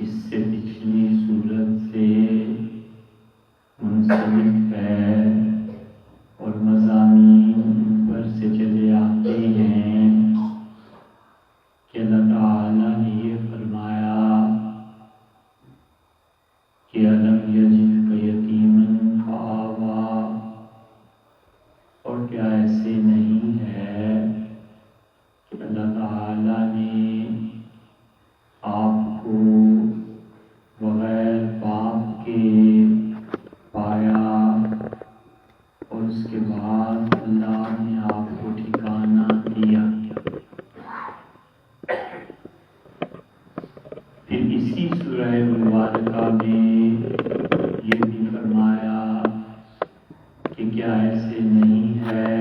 اس سے پچھلی صورت سے منسلک ہے اور مضامین پر سے چلے آتے ہیں کہ اللہ تعالیٰ نے یہ فرمایا کہ الم یجدک یتیما فآویٰ، اور کیا ایسے نہیں ہے کہ اللہ تعالیٰ نے آپ کو بغیر باپ کے پایا اور اس کے بعد اللہ نے آپ کو ٹھکانہ دیا۔ پھر اسی سورہ مبارکہ میں یہ بھی فرمایا کہ کیا ایسے نہیں ہے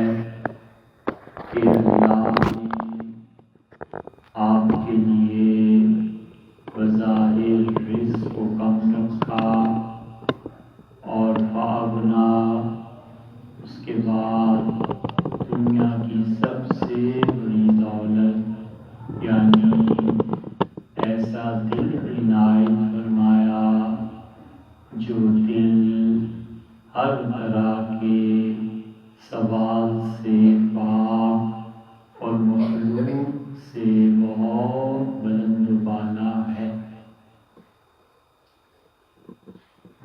کہ اللہ نے آپ کے لیے وظاہر رزق کو کم رکھا اور فاغنا، اس کے بعد دنیا کی سب سے بڑی دولت یعنی ایسا دل عنایت فرمایا جو دل ہر طرح کے سوال سے پاک اور مخلوق سے بہت بلند و بالا ہے۔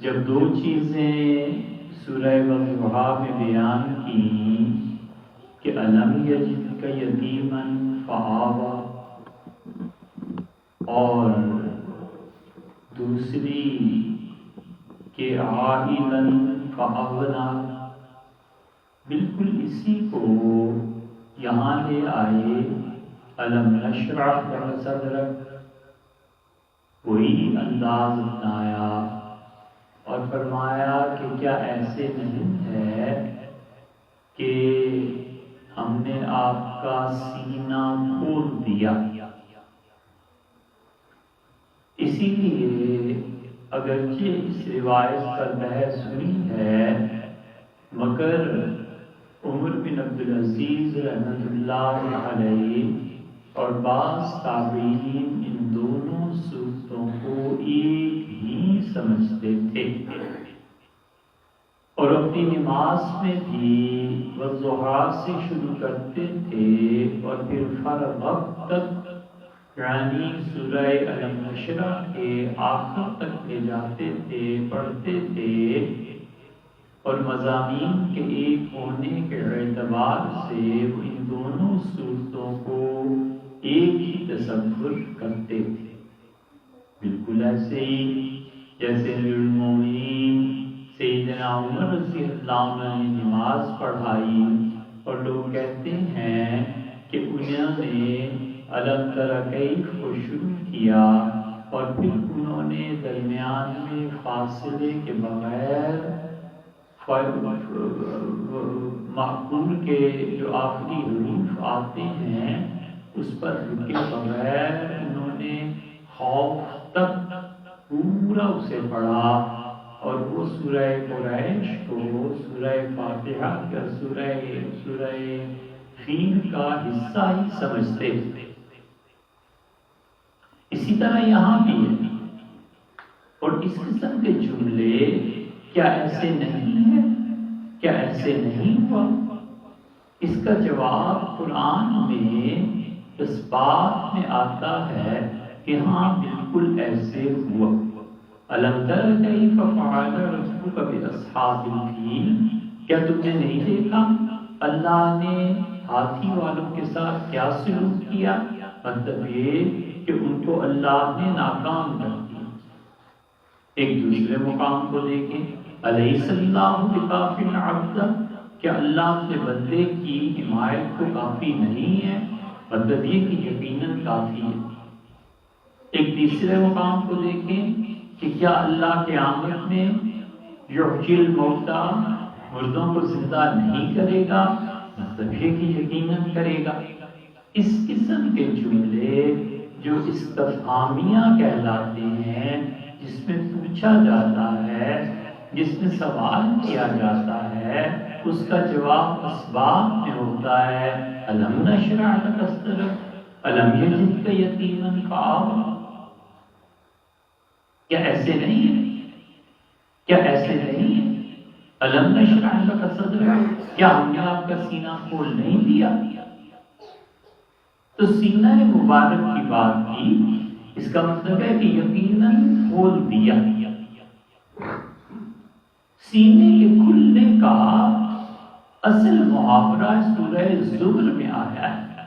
جب دو چیزیں سورہ والضحیٰ میں بیان کی کہ الم یجدک یتیما فآویٰ اور دوسری کہ عائلا فأغنیٰ، بالکل اسی کو یہاں لے آئے الم نشرح لک صدرک، وہی انداز اپنایا اور فرمایا کہ کیا ایسے نہیں ہے کہ ہم نے آپ کا سینہ کھول دیا۔ اسی لیے اگرچہ اس روایت پر بحث ہوئی ہے، مگر عمر بن عبدالعزیز رحمۃ اللہ علیہ اور بعض تابعین ان دونوں صورتوں کو ایک ہی سمجھتے تھے اور اپنی نماز میں بھی والضحیٰ سے شروع کرتے تھے اور پھر فرغ تک یعنی سورہ الم نشرح کے آخر تک لے جاتے تھے، پڑھتے تھے اور مضامین کے ایک ہونے کے اعتبار سے وہ ان دونوں صورتوں کو ایک ہی تصور کرتے تھے، بالکل ایسے ہی جیسے امیر المومنین سیدنا عمر رضی اللہ عنہ نے نماز پڑھائی اور لوگ کہتے ہیں کہ انہوں نے الم تر کیف کو شروع کیا اور پھر انہوں نے درمیان میں فاصلے کے بغیر معقول کے جو آخری حروف آتے ہیں اس پر رکے بغیر انہوں نے خوف تک پورا اسے پڑھا اور وہ سورہ قریش کو سورہ فاتحہ کا سورہ فیل کا حصہ ہی سمجھتے تھے۔ اسی طرح یہاں بھی ہے اور اس قسم کے جملے کیا ایسے نہیں ہے، کیا ایسے نہیں ہوا؟ اس کا جواب قرآن میں اس بات میں آتا ہے کہ ہاں بالکل ایسے ہوا۔ الم تر کیف فعل ربک باصحاب الفیل، کیا تم نے نہیں دیکھا اللہ نے ہاتھی والوں کے ساتھ کیا سلوک کیا؟ مطلب یہ کہ ان کو اللہ نے ناکام کر دیا۔ ایک دوسرے مقام کو دیکھیں، الیس اللہ بکاف عبدہ، کیا اللہ اپنے بندے کی حمایت کو کافی نہیں ہے؟ مطلب یہ کہ یقیناً کافی ہے۔ ایک تیسرے مقام کو دیکھیں کہ کیا اللہ قیامت میں یحیی الموتیٰ، مردوں کو زندہ نہیں کرے گا؟ مطلب یہ کہ یقیناً کرے گا۔ اس قسم کے جملے جو استفہامیہ کہلاتے ہیں، جس میں پوچھا جاتا ہے، جس میں سوال کیا جاتا ہے، اس کا جواب اسباب میں ہوتا ہے الم نشرح لک صدرک الم یجدک یتیما فآویٰ۔ کیا ایسے نہیں ہے؟ کیا ایسے نہیں ہے؟ الم نشرح لک صدرک، کیا ہم نے آپ کا سینہ کھول نہیں دیا؟ تو سینہ مبارک کی بات کی، اس کا مطلب ہے کہ یقیناً کھول دیا۔ سینے کے کھلنے کا اصل محاورہ سورہ زمر میں آیا ہے،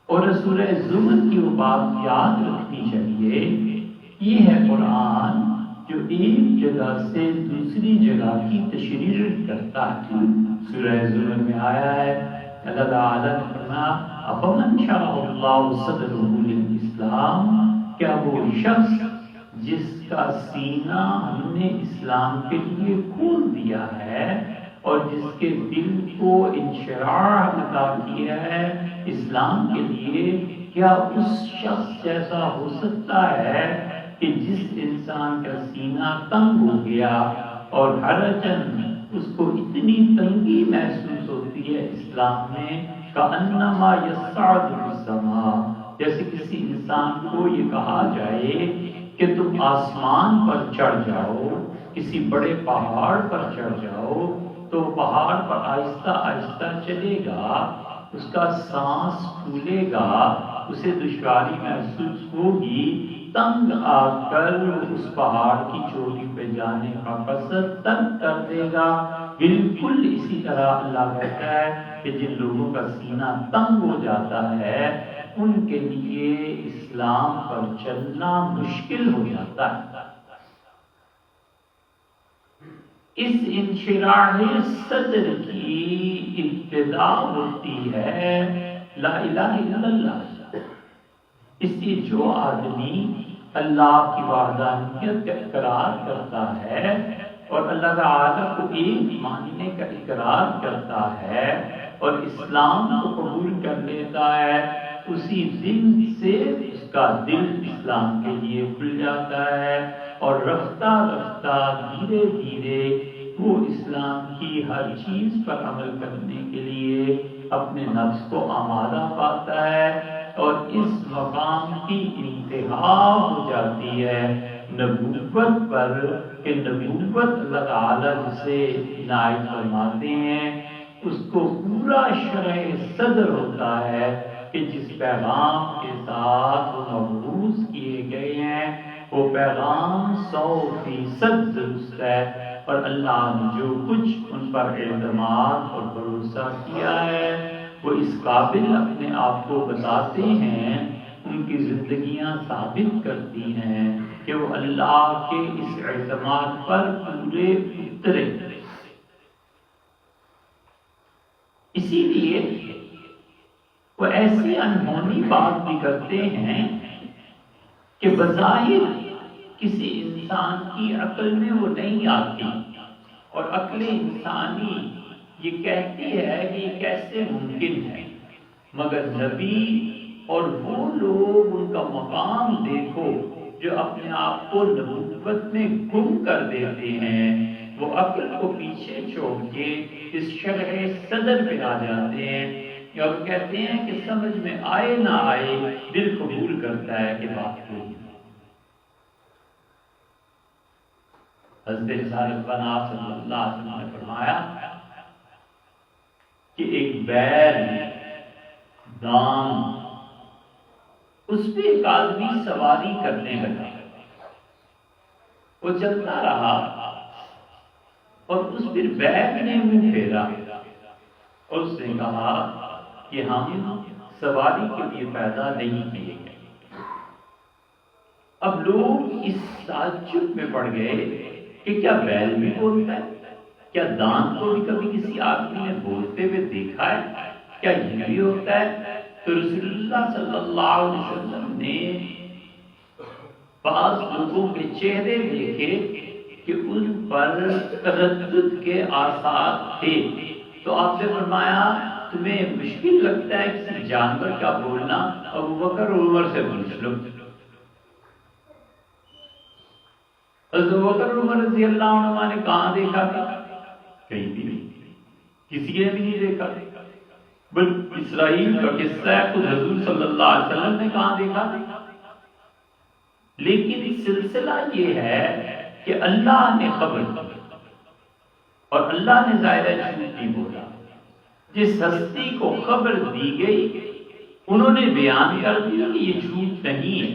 اور سورہ زمر کی وہ بات یاد رکھنی چاہیے، یہ ہے قرآن جو ایک جگہ سے دوسری جگہ کی تشریح کرتا ہے۔ سورہ زمر میں آیا ہے، اللہ تعالیٰ نے فرمایا افمن شرح اللہ صدرہ للاسلام، کیا وہ شخص جس کا سینہ ہم نے اسلام کے لیے کھول دیا ہے اور جس کے دل کو انشراح عطا کیا ہے اسلام کے لیے، کیا اس شخص جیسا ہو سکتا ہے کہ جس انسان کا سینہ تنگ ہو گیا اور حرجن اس کو اتنی تنگی محسوس ہوتی ہے اسلام میں، کأنما یصعد فی السماء، جیسے کسی انسان کو یہ کہا جائے کہ تم آسمان پر چڑھ جاؤ، کسی بڑے پہاڑ پر چڑھ جاؤ، تو پہاڑ پر آہستہ آہستہ چلے گا، اس کا سانس پھولے گا، اسے دشواری محسوس ہوگی، تنگ آ کر اس پہاڑ کی چوٹی پہ جانے کا قصد ترک کر دے گا۔ بالکل اسی طرح اللہ کہتا ہے کہ جن لوگوں کا سینہ تنگ ہو جاتا ہے ان کے لیے اسلام پر چلنا مشکل ہو جاتا ہے۔ اس انشراح صدر کی ابتدا ہوتی ہے لا الہ الا اللہ، اس لیے جو آدمی اللہ کی وحدانیت کا اقرار کرتا ہے اور اللہ تعالیٰ کو ایک ماننے کا اقرار کرتا ہے اور اسلام کو قبول کر لیتا ہے، اسی دن سے اس کا دل اسلام کے لیے کھل جاتا ہے اور رفتہ رفتہ دھیرے دھیرے وہ اسلام کی ہر چیز پر عمل کرنے کے لیے اپنے نفس کو آمادہ پاتا ہے، اور اس مقام کی انتہا ہو جاتی ہے نبوت پر کہ نبوت اللہ تعالیٰ جسے عنایت فرماتے ہیں اس کو پورا شرح صدر ہوتا ہے کہ جس پیغام کے ساتھ وہ مبعوث کیے گئے ہیں وہ پیغام 100% درست ہے، اور اللہ نے جو کچھ ان پر اعتماد اور بھروسہ کیا ہے وہ اس قابل اپنے آپ کو بتاتے ہیں، ان کی زندگیاں ثابت کرتی ہیں کہ وہ اللہ کے اس اعتماد پر پورے اترے۔ اسی لیے وہ ایسی انہونی بات بھی کرتے ہیں کہ بظاہر کسی انسان کی عقل میں وہ نہیں آتی، اور عقل انسانی یہ کہتی ہے کہ یہ کیسے ممکن ہے، مگر نبی اور وہ لوگ ان کا مقام دیکھو جو اپنے آپ کو نبوت میں گم کر دیتے ہیں، وہ عقل کو پیچھے چھوڑ کے اس شرح صدر پہ آ جاتے ہیں اور کہتے ہیں کہ سمجھ میں آئے نہ آئے دل قبول کرتا ہے کہ بات کو۔ حضرت رسالت پناہ صلی اللہ علیہ وسلم نے فرمایا کہ ایک بیل دان اس پہ ایک آدمی سواری کرنے لگا، وہ چلتا رہا اور اس پر بیل نے منہ پھیرا اور اس نے کہا کہ ہم سواری کے لیے پیدا نہیں کیے گئے۔ اب لوگ اس تعجب میں پڑ گئے کہ کیا بیل بھی بولتا ہے؟ کیا دان کو بھی کبھی کسی آدمی نے بولتے ہوئے دیکھا ہے؟ کیا یہ بھی ہوتا ہے؟ تو رسول اللہ صلی اللہ علیہ وسلم نے بعض لوگوں کے چہرے دیکھے کہ ان پر تردد کے آثار تھے، تو آپ نے فرمایا تمہیں مشکل لگتا ہے کسی جانور کا بولنا، ابوبکر اور عمر سے پوچھ لو۔ حضرت ابوبکر اور عمر رضی اللہ عنہما نے کہاں دیکھا تھا؟ کہیں بھی نہیں، کسی نے بھی نہیں دیکھا، بلکہ اسرائیل کا قصہ ہے خود حضور صلی اللہ علیہ وسلم نے کہاں دیکھا؟ لیکن سلسلہ یہ ہے کہ اللہ نے خبر دی اور اللہ نے ظاہر جھوٹ نہیں بولا. جس ہستی کو خبر دی گئی انہوں نے بیان کر دیا کہ یہ جھوٹ نہیں ہے،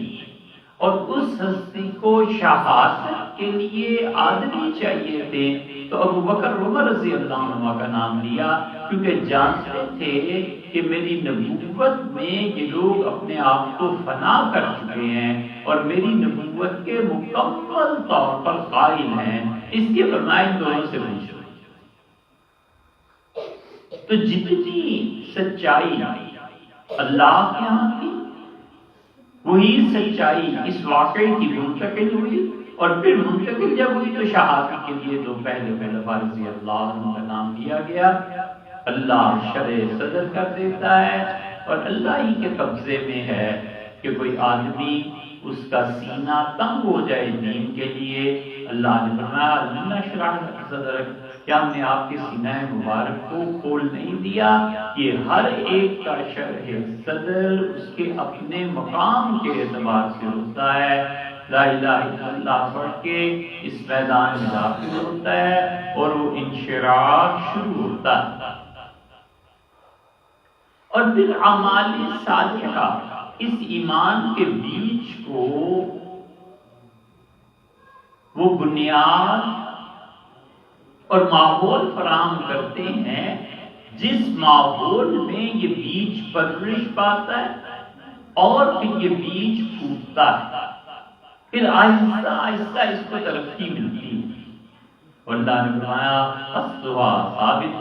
اور اس ہستی کو شہادت کے لیے آدمی چاہیے تھے، تو ابو بکر عمر رضی اللہ عنہ کا نام لیا، کیونکہ جانتے تھے کہ میری نبوت میں یہ لوگ اپنے آپ کو فنا کر چکے ہیں اور میری نبوت کے مکمل طور پر قائل ہیں، اس لیے فرمایا ان دونوں سے پوچھو. تو جتنی سچائی اللہ کے ہاں تھی وہی سچائی اس واقعے کی منتقل ہوئی، اور پھر منتقل جب ہوئی تو شہادت کے لیے دو پہلے رضی اللہ عنہ کا نام لیا گیا. اللہ شرع صدر کر دیتا ہے اور اللہ ہی کے قبضے میں ہے کہ کوئی آدمی اس کا سینہ تنگ ہو جائے دین کے لیے. اللہ نے فرمایا اللہ شرع صدر، کیا ہم نے آپ کے سینہ مبارک کو کھول نہیں دیا؟ یہ ہر ایک کا شرح صدر اس کے اپنے مقام کے اعتبار سے ہوتا ہے. لا الہ الا اللہ پڑھ کے اس میدان میں داخل ہوتا ہے اور وہ انشراح شروع ہوتا ہے. اور پھر اعمال صالحہ اس ایمان کے بیج کو وہ بنیاد اور ماحول فراہم کرتے ہیں جس ماحول میں یہ بیج پرورش پاتا ہے اور پھر یہ بیج پھوٹتا ہے، پھر آہستہ آہستہ اس کو ترقی ملتی ہے. اور اللہ نے فرمایا اصلھا ثابت،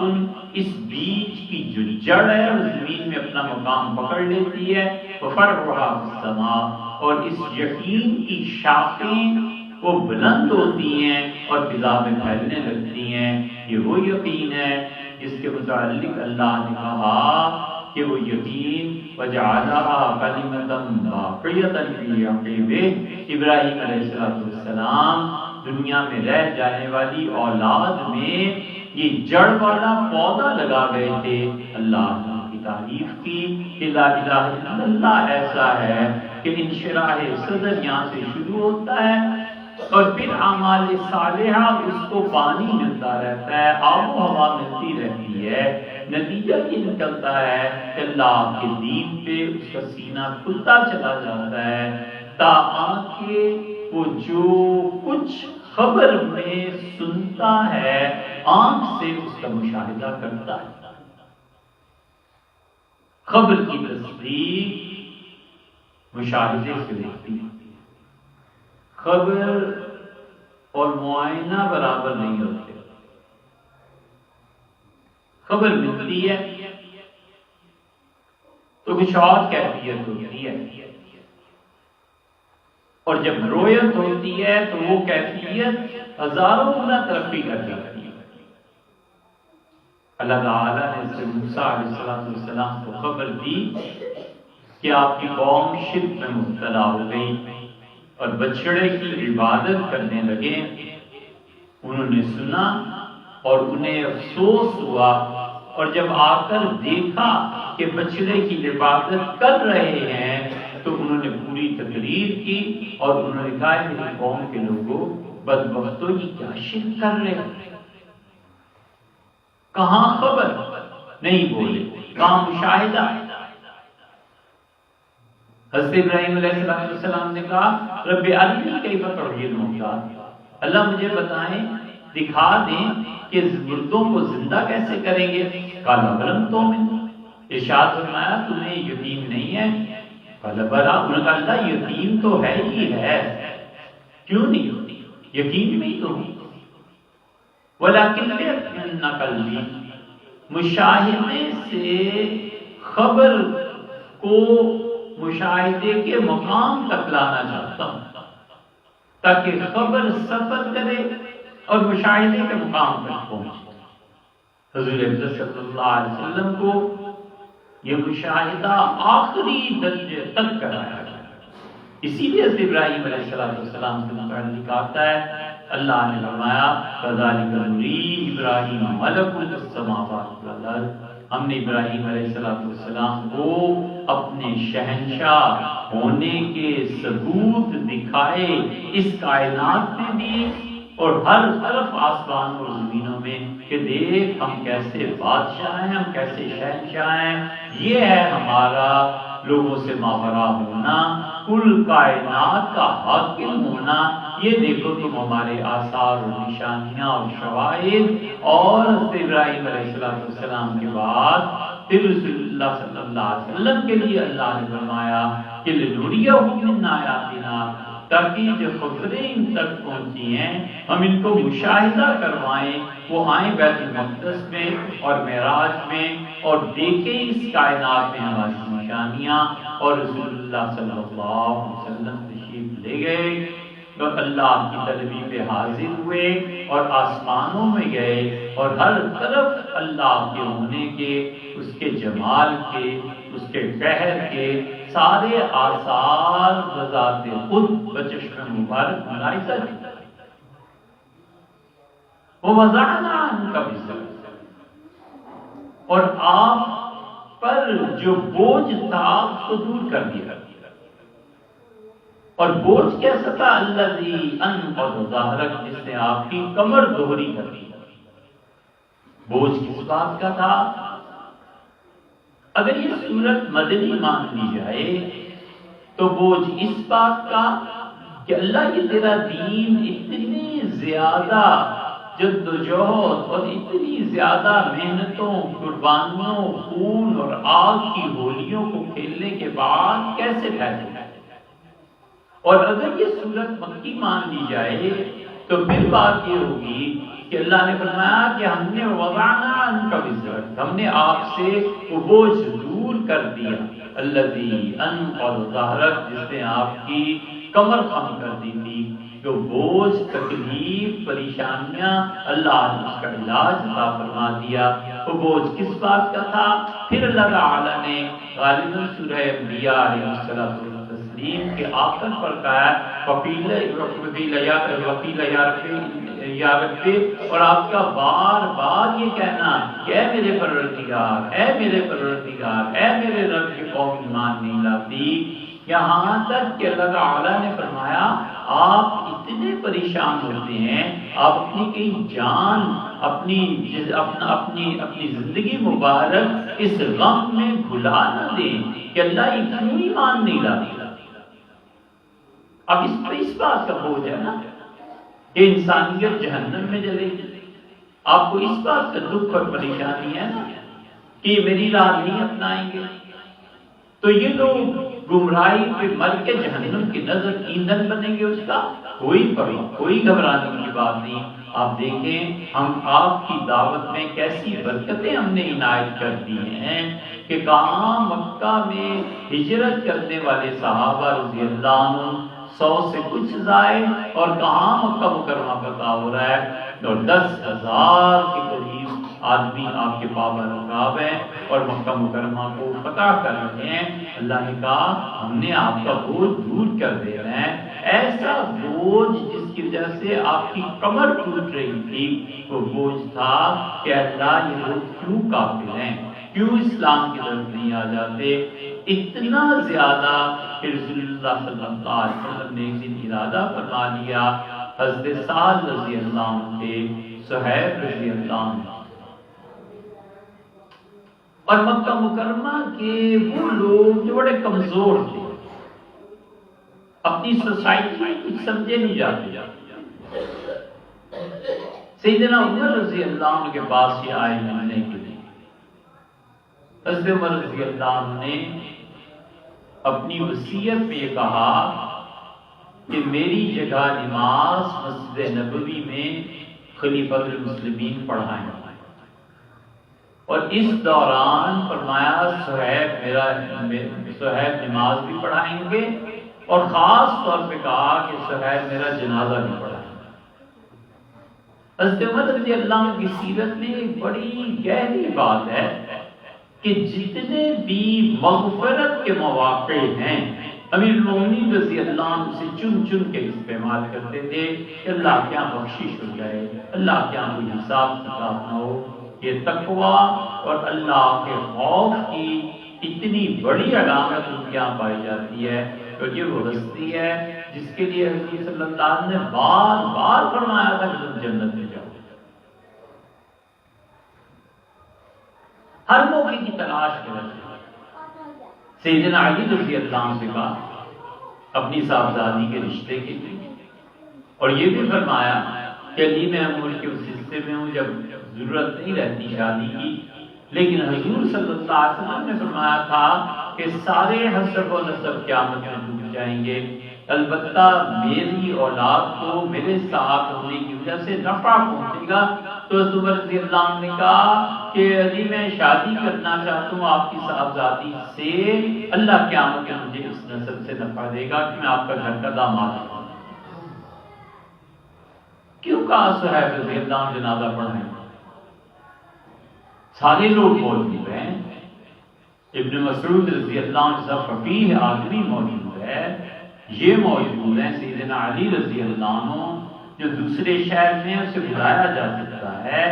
اس بیج کی جو جڑ ہے وہ زمین میں اپنا مقام پکڑ لیتی ہے. وفرعھا فی السماء، اور اس یقین کی شاخیں وہ بلند ہوتی ہیں اور فضا میں پھیلنے لگتی ہیں. یہ وہ یقین ہے جس کے متعلق اللہ نے کہا کہ وہ یقین وجعلها کلمۃ باقیۃ فی عقبہ، ابراہیم علیہ السلام دنیا میں رہ جانے والی اولاد میں یہ جڑ والا پودا لگا گئے تھے. اللہ کی تعریف کی کہ لا الہ الا اللہ ایسا ہے کہ انشراح صدر یہاں سے شروع ہوتا ہے اور پھر اعمال صالحہ اس کو پانی ملتا رہتا ہے، آب و ہوا ملتی رہتی ہے. نتیجہ یہ نکلتا ہے کہ اللہ کے دین پہ اس کا سینہ کھلتا چلا جاتا ہے تاکہ وہ جو کچھ خبر میں سنتا ہے آنکھ سے اس کا مشاہدہ کرتا ہے. خبر کی تصدیق مشاہدے سے ہوتی ہے. خبر اور معائنہ برابر نہیں ہوتے. خبر ملتی ہے تو کچھ اور کیفیت ہوتی ہے، اور جب رویت ہوتی ہے تو وہ کیفیت ہزاروں گنا ترقی کر جاتی ہے. اللہ تعالیٰ نے حضرت موسیٰ علیہ السلام کو خبر دی کہ آپ کی قوم شرک میں مبتلا ہو گئی اور بچڑے کی عبادت کرنے لگے. انہوں نے سنا اور انہیں افسوس ہوا، اور جب آ کر دیکھا کہ بچڑے کی عبادت کر رہے ہیں تو انہوں نے پوری تقریر کی اور انہوں نے کہا میری قوم کے لوگوں بدبختوں یہ کیا شرک کر رہے ہیں؟ کہاں خبر نہیں بولے، کہاں مشاہدہ؟ حضرت ابراہیم علیہ السلام نے کہا رب ارنی کیف تحیی الموتیٰ، اللہ مجھے بتائیں، دکھا دیں کہ مردوں کو زندہ کیسے کریں گے. قال اولم تؤمن، ارشاد فرمایا تمہیں یقین نہیں ہے؟ قال بلی، انہوں نے کہا اللہ یقین تو ہے ہی ہے، کیوں نہیں؟ یقین میں ہی تو ہوں. ولکن لیطمئن قلبی، مشاہدے سے خبر کو مشاہدے کے مقام تک لانا چاہتا ہوں تاکہ خبر سفر کرے اور مشاہدے کے مقام تک پہنچے. حضور صلی اللہ علیہ وسلم کو یہ مشاہدہ آخری درجے تک کرایا گیا. اسی لیے حضرت ابراہیم علیہ السلام سے متعلق آتا ہے اللہ نے فرمایا کذالک نری ابراہیم ملکوت السماوات والارض، ہم نے ابراہیم علیہ السلام کو اپنے شہنشاہ ہونے کے ثبوت دکھائے اس کائنات میں بھی اور ہر طرف آسمان اور زمینوں میں، کہ دیکھ ہم کیسے بادشاہ ہیں، ہم کیسے شہنشاہ ہیں۔ یہ ہے ہمارا لوگوں سے ماورا ہونا، کل کائنات کا حاکم ہونا۔ یہ دیکھو تم ہمارے آثار اور نشانیاں اور شواہد۔ اور ابراہیم علیہ السلام کے بعد پھر رسول اللہ صلی اللہ علیہ وسلم کے لیے اللہ نے فرمایا کہ لنریہم من آیاتنا، تاکہ جو خبریں ان تک پہنچی ہیں ہم ان کو مشاہدہ کروائیں، وہ آئیں بیت المقدس میں اور معراج میں اور دیکھیں اس کائنات میں ہماری نشانیاں۔ اور رسول اللہ صلی اللہ علیہ وسلم تشریف لے گئے اور اللہ کی طلبی پہ حاضر ہوئے اور آسمانوں میں گئے اور ہر طرف اللہ کے ہونے کے، اس کے جمال کے، اس کے قہر کے سارے آثار بذات خود بچشم مبارک ملاحظہ کی۔ وَوَضَعْنَا عَنْكَ وِزْرَكَ، اور آپ پر جو بوجھ تھا اس کو دور کر دیا۔ اور بوجھ کیسا تھا؟ الذی انقض ظہرک، جس نے آپ کی کمر دوہری کر دی۔ بوجھ کس بات کا تھا؟ اگر یہ صورت مدنی مان لی جائے تو بوجھ اس بات کا کہ اللہ یہ تیرا دین اتنی زیادہ جدوجہد اور اتنی زیادہ محنتوں، قربانیوں، خون اور آگ کی ہولیوں کو کھیلنے کے بعد کیسے پھیلے؟ اور اگر یہ صورت مکی مان لی جائے تو پھر بات یہ ہوگی کہ اللہ نے فرمایا کہ ہم نے وضعنا عنک وزرک، ہم نے آپ سے وہ بوجھ دور کر دیا۔ الذی انقض ظہرک، جس نے آپ کی کمر خم کر دی تھی۔ جو بوجھ، تکلیف، پریشانیاں، اللہ نے اس کا علاج عطا فرما دیا۔ وہ بوجھ کس بات کا تھا؟ پھر اللہ تعالیٰ نے غالباً سورہ انبیاء علیہ السلام کے آخر پر کہا وکیل یا ربی، اور آپ کا بار بار یہ کہنا کہ اے میرے پروردگار، اے میرے پروردگار، اے میرے رب کی قوم ایمان نہیں لاتی، یہاں تک کہ اللہ تعالیٰ نے فرمایا آپ اتنے پریشان ہوتے ہیں، آپ اپنی کئی جان، اپنی زندگی مبارک اس غم میں بھلا نہ دیں کہ اللہ اتنی ایمان نہیں لاتی۔ اب اس بات کا بوجھ ہے نا کہ انسانیت جہنم میں جلے گی۔ آپ کو اس بات کا دکھ اور پریشانی ہے نا کہ یہ میری راہ نہیں اپنائیں گے، تو یہ لوگ گمراہی پہ مر کے جہنم کی نظر ایندھن بنیں گے اس کا۔ کوئی گھبرانے کی بات نہیں۔ آپ دیکھیں ہم آپ کی دعوت میں کیسی برکتیں ہم نے عنایت کر دی ہیں کہ کہاں مکہ میں ہجرت کرنے والے صحابہ رضی اللہ عنہ 100 سے کچھ زائد، اور کہاں مکہ مکرمہ فتح ہو رہا ہے اور 10,000 کے قریب آدمی آپ کے پابند رکاب ہیں اور مکہ مکرمہ کو فتح کر رہے ہیں۔ اللہ نے کہا ہم نے آپ کا بوجھ دور کر دینا ہے۔ ایسا بوجھ جس کی وجہ سے آپ کی کمر ٹوٹ رہی تھی، وہ بوجھ تھا کہ اللہ یہ لوگ کیوں کافر ہیں، کیوں اسلام کی طرف نہیں آ جاتے۔ اتنا زیادہ کہ رسول اللہ صلی اللہ علیہ وسلم نے ایک دن ارادہ فرما لیا، حضرت سعد رضی اللہ عنہ تھے، صہیب رضی اللہ عنہ، اور مکہ مکرمہ کے وہ لوگ جو بڑے کمزور تھے، اپنی سوسائٹی میں کچھ سمجھے نہیں جاتے، سیدنا عمر رضی اللہ عنہ کے پاس یہ آئے ملنے کے لیے۔ حضرت عمر رضی اللہ عنہ نے اپنی وصیت میں یہ کہا کہ میری جگہ نماز مسجد نبوی میں خلیفۃ المسلمین پڑھائیں، اور اس دوران فرمایا صہیب نماز بھی پڑھائیں گے، اور خاص طور پہ کہا کہ صہیب میرا جنازہ بھی پڑھائیں گے۔ حضرت عمر رضی اللہ عنہ کی سیرت میں ایک بڑی گہری بات ہے کہ جتنے بھی مغفرت کے مواقع ہیں امیر المومنین رضی اللہ عنہ سے چن کے استعمال کرتے تھے کہ اللہ کیا بخشش ہو جائے، اللہ کیا کوئی حساب کتاب نہ ہو۔ یہ تقویٰ اور اللہ کے خوف کی اتنی بڑی علامت ان کے یہاں پائی جاتی ہے، کیونکہ وہ ہستی ہے جس کے لیے حضور صلی اللہ علیہ وسلم نے بار بار فرمایا تھا کہ تم جنت میں جاؤ. ہر موقع کی تلاش کرتے. سیدنا علی رضی اللہ عنہ سے کہا اپنی صاحبزادی کے رشتے کے لیے، اور یہ بھی فرمایا کہ علی میں ملک کے اس حصے میں ہوں جب ضرورت نہیں رہتی شادی کی، لیکن حضور صلی اللہ علیہ وسلم نے فرمایا تھا کہ سارے حسب و نسب قیامت میں ڈوب جائیں گے، البتہ میری اولاد کو میرے ساتھ ہونے کی وجہ سے نفع پہنچے گا. تو عمر رضی اللہ عنہ نے کہا کہ علی میں شادی کرنا چاہتا ہوں آپ کی صاحبزادی سے، اللہ قیامت میں مجھے اس نسب سے نفع دے گا کہ میں آپ کا گھر کا داماد ہوں. کیوں کہا صہیب رضی اللہ عنہ جنازہ پڑھنے؟ سارے لوگ موجود ہیں، ابن مسعود رضی اللہ عنہ جیسا فقیہ آدمی موجود ہے، یہ موجود ہیں، سیدنا علی رضی اللہ عنہ جو دوسرے شہر میں اسے بلایا جا سکتا ہے،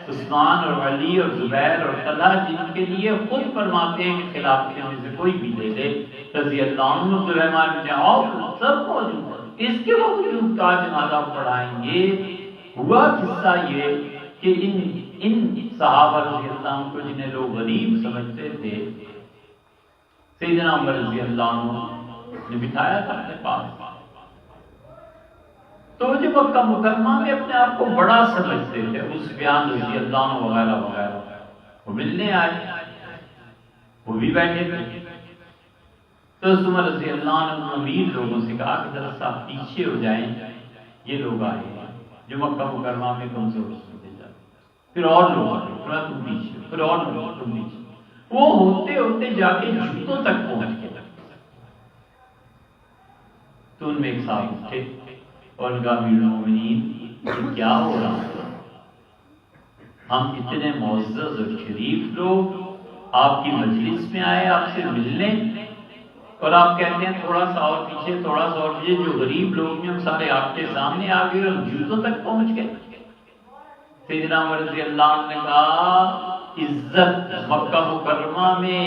عثمان اور علی اور زبیر اور طلحہ جن کے لیے خود فرماتے ہیں کہ خلافت میں سے کوئی بھی لے لے رضی اللہ عنہ، عبد الرحمن بن عوف سب موجود ہیں. اس کے باوجود کا جنازہ پڑھائیں گے. ہوا قصہ یہ کہ ان صحابہ رضی اللہ عنہ کو جنہیں لوگ غریب سمجھتے تھے، سیدنا عمر رضی اللہ عنہ نے بٹھایا تھا اپنے پاس. تو جو مکہ مکرمہ میں اپنے آپ کو بڑا سمجھتے تھے، ابو سفیان رضی اللہ عنہ وغیرہ وغیرہ، وہ ملنے آئے، وہ بھی بیٹھے تھے. تو عمر رضی اللہ عنہ امیر لوگوں سے کہا کہ ذرا سا پیچھے ہو جائیں، یہ لوگ آئے ہیں جو مکہ مکرمہ میں کمزور سمجھے جاتے. پھر اور لوگ آئے، تم پیچھے، پھر اور لوگ تم پیچھے. وہ ہوتے ہوتے جا کے جوتوں تک پہنچ گئے. تو ان میں ایک صاحب اٹھے اور ان کا امیر المومنین کیا ہو رہا ہے؟ ہم اتنے معزز اور شریف لوگ آپ کی مجلس میں آئے آپ سے ملنے، اور آپ کہتے ہیں تھوڑا سا اور پیچھے، تھوڑا سا اور پیچھے. جو غریب لوگ ہیں ہم سارے آپ کے سامنے آ گئے اور جوتوں تک پہنچ گئے. سیدنا عمر رضی اللہ عنہ نے کہا عزت مکہ مکرمہ میں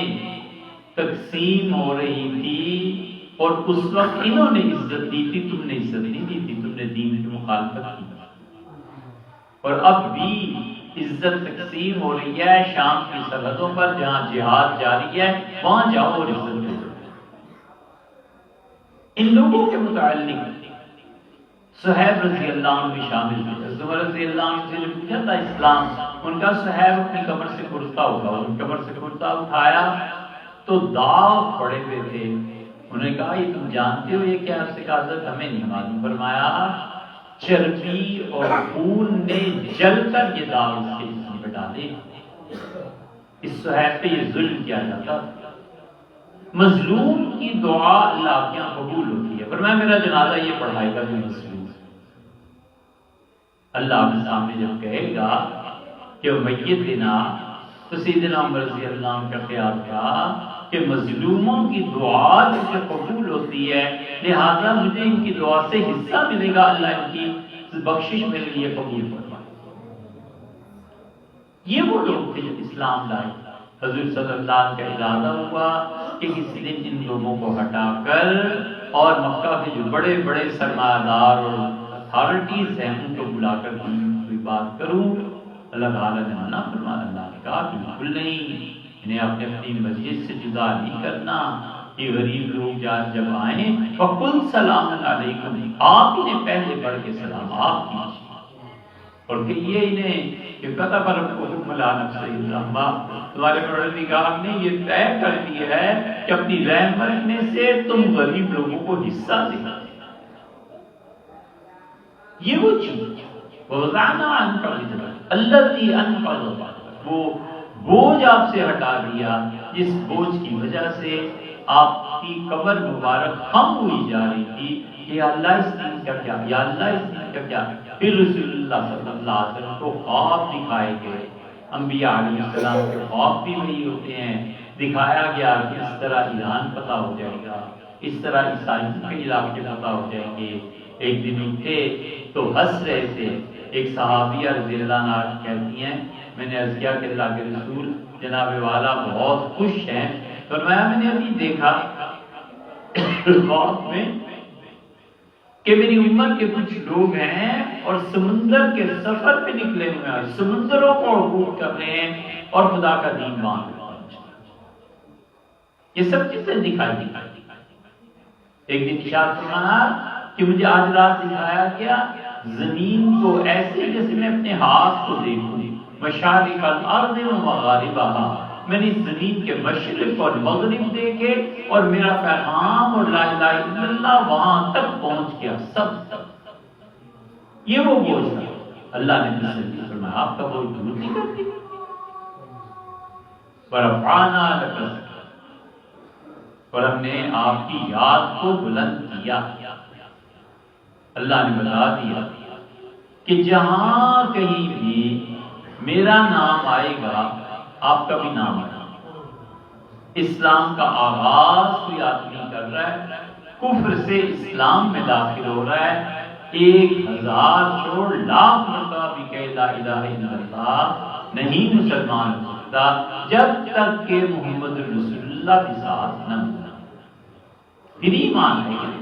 تقسیم ہو رہی تھی اور اس وقت انہوں نے عزت دی تھی، تم نے عزت نہیں دی تھی، تم نے دین کی مخالفت کی. اور اب بھی عزت تقسیم ہو رہی ہے شام کی سرحدوں پر، جہاں جہاد جاری ہے وہاں جاؤ اور عزت دو. ان لوگوں کے متعلق صہیب رضی اللہ عنہ بھی شامل ہیں. عمر رضی اللہ عنہ سے جو پوچھا تھا اسلام، ان کا صہیب اپنی کمر سے کرتا ہوگا، ان کمر سے کرتا اٹھایا تو داغ پڑے ہوئے تھے. انہوں نے کہا یہ تم جانتے ہو یہ کیا؟ اس سے کہا حضرت ہمیں نہیں معلوم. فرمایا چربی اور خون نے جل کر یہ داغ اس کے جسم پہ ڈالے. اس صہیب پہ یہ ظلم کیا جاتا. مظلوم کی دعا اللہ کے یہاں قبول ہوتی ہے. فرمایا میرا جنازہ یہ پڑھائے گا جو مظلوم، اللہ کے سامنے جب کہے گا کہ میت دینا، تو سیدنا عمر رضی اللہ عنہ کا خیال تھا کہ مظلوموں کی دعا جسے قبول ہوتی ہے، لہذا مجھے ان کی دعا سے حصہ ملے گا، اللہ ان کی بخشش میرے لیے قبول فرمائے. یہ وہ لوگ تھے جو اسلام لائے. حضور صلی اللہ علیہ وسلم کا ارادہ ہوا کہ کسی دن ان لوگوں کو ہٹا کر اور مکہ کے جو بڑے بڑے سرمایہ دار اور اتھارٹیز ہیں ان کو بلا کر کوئی بات کروں. اللہ تعالیٰ نے منع فرمایا. اللہ نے کہا بالکل نہیں، انہیں اپنے اپنی مسجد سے جدا نہیں کرنا. یہ غریب لوگ جب آئیں فقل سلام علیکم، آپ انہیں پہلے پڑھ کے سلام آپ کیجیے. اور کہ یہ انہیں کہ کتب ربکم علی نفسہ الرحمہ، تمہارے پروردگار نے یہ طے کر دی ہے کہ اپنی رحمت میں سے تم غریب لوگوں کو حصہ دیں. یہ وہ چیز وَوَضَعْنَا عَنْكَ وِزْرَكَ الَّذِي أَنقَضَ ظَهْرَكَ، وہ بوجھ آپ سے ہٹا دیا جس بوجھ کی وجہ سے آپ کی کمر مبارک خم ہوئی جا رہی تھی کہ یا اللہ اس دین کا کیا، یا اللہ اس دین کا کیا. پھر رسول اللہ صلی اللہ علیہ وسلم کو خواب دکھائے گئے. انبیاء علیہ السلام کے خواب بھی وہی ہوتے ہیں. دکھایا گیا کہ اس طرح ایران پتہ ہو جائے گا، اس طرح عیسائیوں کے علاقے پتہ ہو جائیں گے. ایک دن اٹھے تو ہنس رہے تھے. ایک صحابیہ رضی اللہ عنہ کہتی ہیں میں نے عرض کیا کہ اللہ کے رسول جناب والا بہت خوش ہیں فرمایا میں نے ابھی دیکھا خواب میں کہ میری امت کے کچھ لوگ ہیں اور سمندر کے سفر پہ نکلے ہوئے ہیں، سمندروں کو عبور کر رہے ہیں اور خدا کا دین مان رہے ہیں۔ یہ سب چیزیں دکھائی دی۔ ایک دن ارشاد فرمایا کہ مجھے آج رات دکھایا گیا زمین کو ایسے جیسے میں اپنے ہاتھ کو دیکھوں، مشارق الارض و مغاربہا، میں نے اس زمین کے مشرق اور مغرب دیکھے اور میرا پیغام اور لا الہ الا اللہ وہاں تک پہنچ گیا۔ سب یہ وہ بوجھ تھا۔ اللہ نے تسلی فرمایا آپ کا بوجھ دور نہیں کرتی، ورفعنا لک ذکرک، اور ہم نے آپ کی یاد کو بلند کیا۔ اللہ نے بتا دیا کہ جہاں کہیں بھی میرا نام آئے گا آپ کا بھی نام آئے گا۔ اسلام کا آغاز کوئی آدمی کر رہا ہے، کفر سے اسلام میں داخل ہو رہا ہے، 1000 کروڑ لاکھ مرتبہ بھی کہے لا الہ الا اللہ، نہیں مسلمان ہو سکتا جب تک کہ محمد رسول اللہ کے ساتھ نہ ملا، پھر ایمان ہے۔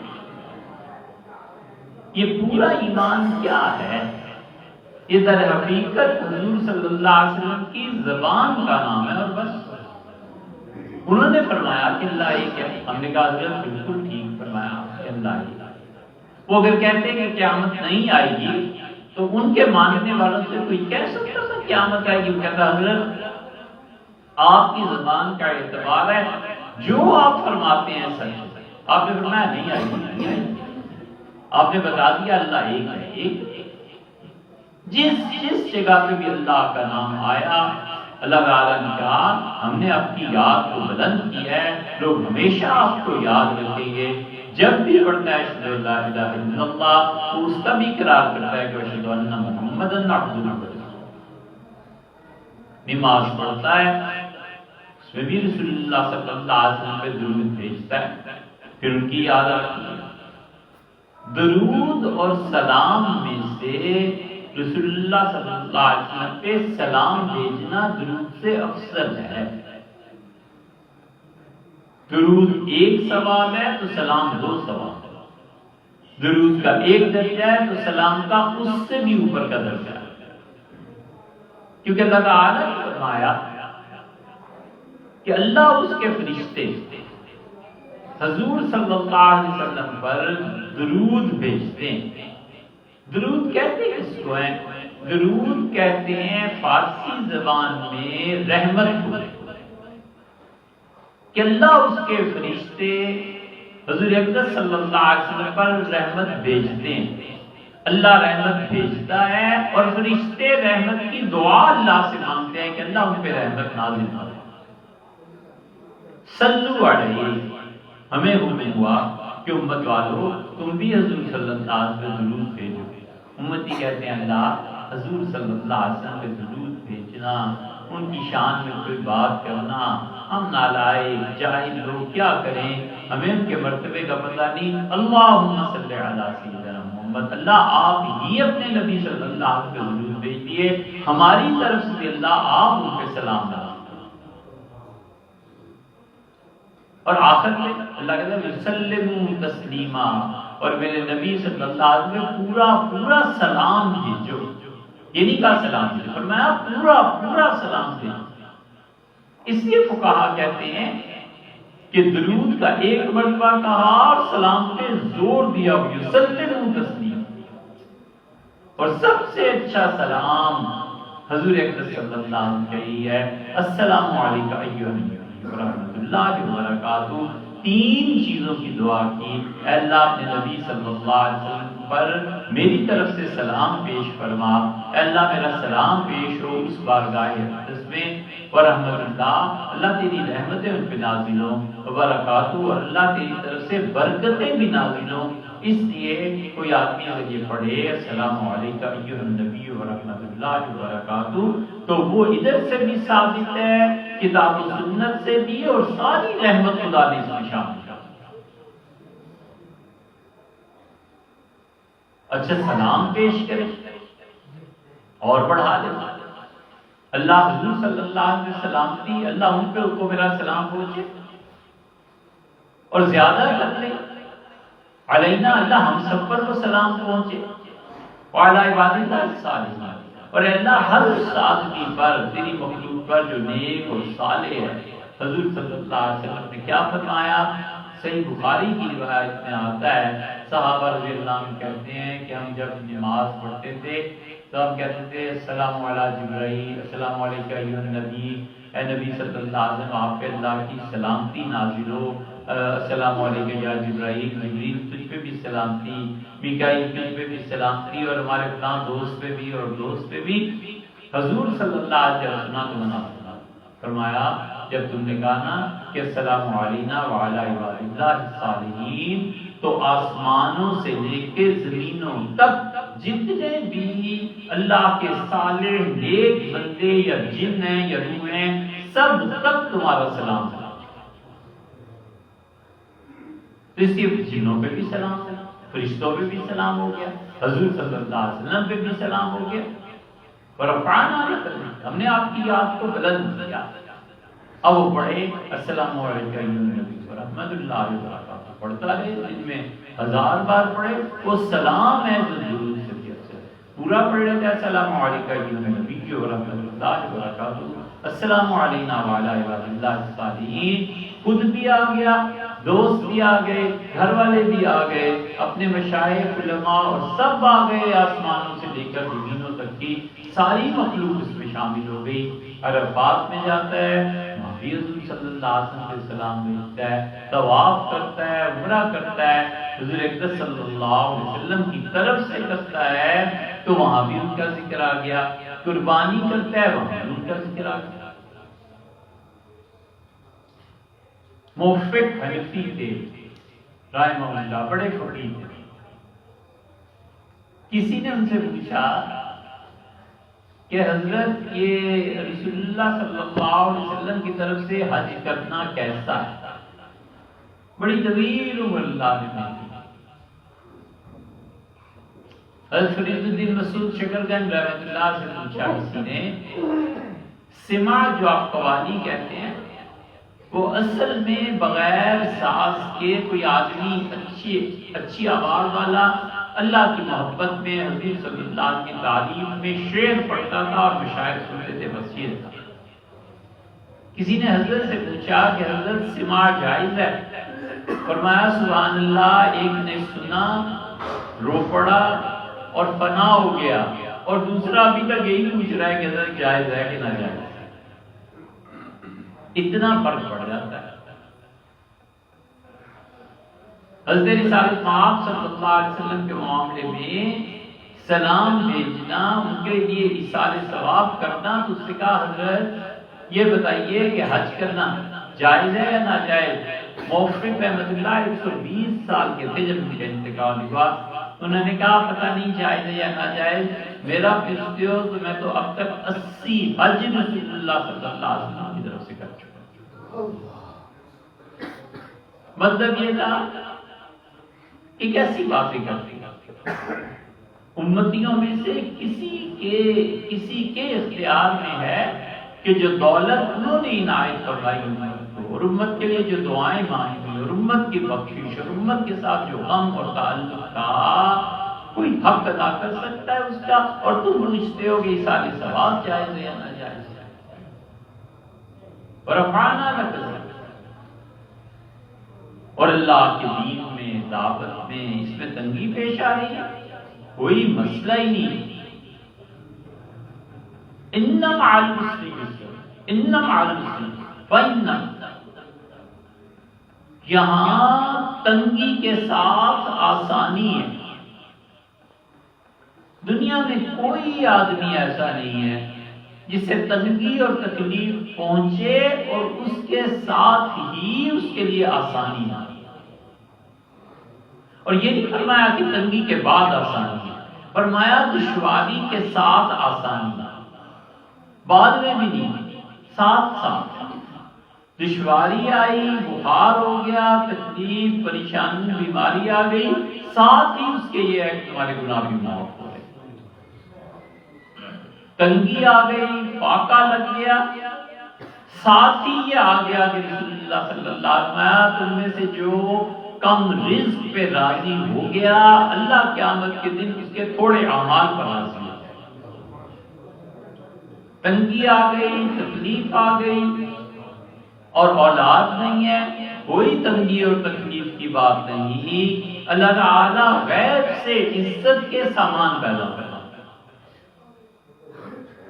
یہ پورا ایمان کیا ہے؟ یہ در حقیقت حضور صلی اللہ علیہ وسلم کی زبان کا نام ہے اور بس۔ انہوں نے فرمایا کہ اللہ ایک ہے، ہم نے کہا حضرت بالکل ٹھیک فرمایا کہ اللہ ایک ہے۔ وہ اگر کہتے کہ قیامت نہیں آئے گی تو ان کے ماننے والوں سے کوئی کہہ سکتا تھا قیامت آئے گی؟ وہ کہتا حضرت آپ کی زبان کا اعتبار ہے، جو آپ فرماتے ہیں سچ۔ آپ نے فرمایا نہیں آئے گی، نہیں آئے گی۔ آپ نے بتا دیا اللہ ایک ہے، ایک۔ جس جگہ پہ بھی اللہ کا نام آیا اللہ تعالیٰ نے کہا ہم نے آپ کی یاد کو بلند کیا ہے، لوگ ہمیشہ آپ کو یاد رکھیں گے۔ جب بھی پڑھتا ہے اشہد ان لا الہ الا اللہ تو اس کا بھی اقرار کرتا ہے کہ اشہد ان محمدا عبدہ ورسولہ۔ نماز پڑھتا ہے اس میں بھی رسول اللہ صلی اللہ علیہ وسلم پہ درود بھیجتا ہے، پھر ان کی یاد آتی ہے۔ درود اور سلام میں سے رسول اللہ صلی اللہ علیہ وسلم پہ سلام بھیجنا درود سے افضل ہے۔ درود ایک ثواب ہے تو سلام 2 ثواب ہے۔ درود کا 1 درجہ ہے تو سلام کا اس سے بھی اوپر کا درجہ ہے، کیونکہ اللہ تعالیٰ نے فرمایا کہ اللہ اس کے فرشتے حضور صلی اللہ علیہ وسلم پر درود بھیجتے ہیں۔ درود کہتے ہیں کس کو ہیں؟ درود کہتے ہیں فارسی زبان میں رحمت کو، کہ اللہ اس کے فرشتے حضور اقدس صلی اللہ علیہ وسلم پر رحمت بھیجتے ہیں۔ اللہ رحمت بھیجتا ہے اور فرشتے رحمت کی دعا اللہ سے مانگتے ہیں کہ اللہ ان پہ رحمت نازل کرے۔ صلو علیہ، ہمیں حکم ہوا کہ امت والو تم بھی حضور صلی اللہ علیہ وسلم پہ درود بھیجو۔ امتی کہتے ہیں اللہ حضور صلی اللہ علیہ وسلم پہ درود بھیجنا، ان کی شان میں کوئی بات کرنا، ہم نالائق جاہل لوگ کیا کریں، ہمیں ان کے مرتبے کا پتہ نہیں۔ اللہم صلی علی سیدنا محمد، اللہ آپ ہی اپنے نبی صلی اللہ علیہ وسلم پہ درود بھیجیے، ہماری طرف سے اللہ آپ ان پہ سلام ڈالیں۔ اور آخر میں اللہ کہتا ہے وسلموا تسلیما، اور میرے نبی صلی اللہ علیہ وسلم پورا سلام بھیجو۔ یہ نہیں کہا سلام بھیجو، فرمایا پورا سلام بھیجو۔ اس لیے فقہا کہتے ہیں کہ درود کا 1 مرتبہ کہا اور سلام پہ زور دیا وسلموا تسلیما، اور سب سے اچھا سلام حضور اکرم صلی اللہ علیہ وسلم کا ہی ہے، السلام علیکم ایھا النبی ورحمۃ اللہ وبرکاتہ۔ 3 چیزوں کی دعا کی، اے اللہ اپنے نبی صلی اللہ علیہ وسلم پر میری طرف سے سلام پیش فرما، اے اللہ میرا سلام پیش ہو اس بارگاہ اقدس میں، ورحمۃ اللہ، اللہ تیری رحمتیں ان پہ نازل ہوں، وبرکاتہ، اور اللہ تیری طرف سے برکتیں بھی نازل ہوں۔ اس لیے کوئی آدمی اگر یہ پڑھے السلام علیکم ایھا النبی ورحمۃ اللہ وبرکاتہ تو وہ ادھر سے بھی ثابت ہے، کتاب و سنت سے بھی، اور ساری رحمت خدا نے اس میں شامل ہے۔ اچھا سلام پیش کرے اور بڑھا دے، اللہ حضور صلی اللہ علیہ وسلم سلامتی، اللہ ان پہ کو میرا سلام پہنچے۔ اور زیادہ کر لے، علینا اللہ ہم سب پر وہ سلام پہنچے، وعلی عباد اللہ الصالحین، اور اللہ ہر اس آدمی پر، تیری مخلوق پر جو نیک اور صالح ہے۔ حضور صلی اللہ علیہ وسلم نے کیا فرمایا؟ صحیح بخاری کی روایت میں آتا ہے، صحابہ رضی اللہ عنہ کہتے ہیں کہ ہم جب نماز پڑھتے تھے تو ہم کہتے تھے السلام علی جبرائیل، السلام علیکم ایھا النبی، اے نبی صلی اللہ علیہ وسلم آپ پہ اللہ کی سلامتی نازل ہو، السلام علیکم یا جبرائیل، جبریل تجھ پہ بھی سلامتی، میکائیل تجھ پہ بھی سلامتی، اور ہمارے فلاں دوست پہ بھی اور دوست پہ بھی۔ حضور صلی اللہ علیہ وسلم نے فرمایا جب تم نے کہا نا کہ السلام علینا وعلی عباد اللہ الصالحین، تو آسمانوں سے لے کے زمینوں تک جتنے بھی اللہ کے صالح نیک بندے یا جن ہیں یا روح ہیں، سب تک تمہارا سلام ہے۔ تو اس لیے جنوں پہ بھی سلام ہے، فرشتوں پہ بھی سلام ہو گیا، حضور صلی اللہ علیہ وسلم پہ بھی سلام ہو گیا، ورفعنا لک، ہم نے آپ کی یاد کو بلند کیا۔ اب وہ پڑھے السلام علیکم ایھا النبی ورحمۃ اللہ وبرکاتہ، پڑھتا رہے، دن میں 1000 بار پڑھے، وہ سلام ہے جو درود سے بھی اچھا ہے۔ پورا پڑھ لیتے ہیں السلام علیکم ایھا النبی ورحمۃ اللہ وبرکاتہ، السلام علینا وعلی عباد اللہ الصالحین، خود بھی آ گیا، دوست بھی آ گئے، گھر والے بھی آ گئے، اپنے مشائخ علماء اور سب آ گئے، آسمانوں سے لے کر زمینوں تک کی ساری مخلوق اس میں شامل ہو گئی۔ عرفات میں جاتا ہے، وہاں بھی حضور صلی اللہ علیہ وسلم کے سلام بھیجتا ہے، طواف کرتا ہے، عمرہ کرتا ہے، حضور اقدس صلی اللہ علیہ وسلم کی طرف سے کرتا ہے تو وہاں بھی ان کا ذکر آ گیا، قربانی کرتا ہے وہاں بھی ان کا ذکر آ گیا۔ موفق حنفی تھے رحمہ اللہ، بڑے فقیہ تھے۔ کسی نے ان سے پوچھا کہ حضرت یہ رسول اللہ صلی اللہ علیہ وسلم کی طرف سے حج کرنا کیسا ہے؟ بڑی طویل عمر اللہ نے دی۔ حضرت فرید الدین مسعود شکرگنج رحمۃ اللہ سے پوچھا کسی نے، سماع جو آپ قوالی کہتے ہیں وہ اصل میں بغیر ساز کے کوئی آدمی اچھی آواز والا اللہ کی محبت میں حضور صلی اللہ علیہ وسلم کی تعلیم میں شعر پڑھتا تھا اور مشاعر سنتے تھے، بس یہ تھا۔ کسی نے حضرت سے پوچھا کہ حضرت سماع جائز ہے؟ فرمایا سبحان اللہ، ایک نے سنا، رو پڑا اور فنا ہو گیا، اور دوسرا ابھی تک یہی پوچھ رہا ہے کہ حضرت جائز ہے کہ نہ جائز ہے۔ اتنا فرق پڑ جاتا ہے۔ حضرت رسالت مآب صلی اللہ علیہ وسلم کے معاملے میں سلام بھیجنا، ان کے لیے ایصال ثواب کرنا، تو اس سے کہا حضرت یہ بتائیے کہ حج کرنا جائز ہے یا ناجائز؟ موفق رحمۃ اللہ 120 سال کے تھے جب ان کا انتقال ہوا، انہوں نے کہا پتہ نہیں جائز ہے یا ناجائز، میرا پوچھتے ہو تو میں تو اب تک 80 حج رسول اللہ صلی اللہ علیہ وسلم کی طرف سے کر چکا ہوں۔ مطلب یہ تھا کہ کیسی باتیں کرتی امتیوں میں سے کسی کے اختیار میں ہے کہ جو دولت انہوں نے عنایت فرمائی امت کو، اور امت کے لیے جو دعائیں مانگی، اور امت کی بخشش، اور امت کے ساتھ جو غم اور تعلق تھا، کوئی حق ادا کر سکتا ہے اس کا، اور تم پوچھتے ہو کہ یہ سارے ثواب جائز ہے یا ناجائز ہے؟ ورفعنا لک ذکرک، اور اللہ کے دین میں، دعوت میں، اس میں تنگی پیش آ رہی ہے، کوئی مسئلہ ہی نہیں۔ انما علی المسلمین فإن، یہاں تنگی کے ساتھ آسانی ہے۔ دنیا میں کوئی آدمی ایسا نہیں ہے جسے تنگی اور تکلیف پہنچے اور اس کے ساتھ ہی اس کے لیے آسانی نہ، اور یہ نہیں فرمایا کہ تنگی کے بعد آسانی ہے، فرمایا دشواری کے ساتھ آسانی ہے، بعد میں بھی نہیں، ساتھ ساتھ دشواری آئی، بخار ہو گیا، تکلیف، پریشانی، بیماری آ گئی، ساتھ ہی اس کے یہ ہے کہ تمہارے گناہ بھی معاف ہو گئے۔ تنگی آ گئی، فاقہ لگ گیا، ساتھ ہی یہ آ گیا کہ رسول اللہ صلی اللہ علیہ وسلم تم میں سے جو کم رزق پہ راضی ہو گیا، اللہ قیامت کے دن اس کے تھوڑے اعمال پر راضی ہو جائے۔ تنگی آ گئی، تکلیف آ گئی اور اولاد نہیں ہے، کوئی تنگی اور تکلیف کی بات نہیں، اللہ تعالیٰ غیب سے عزت کے سامان پیدا کرتا ہے۔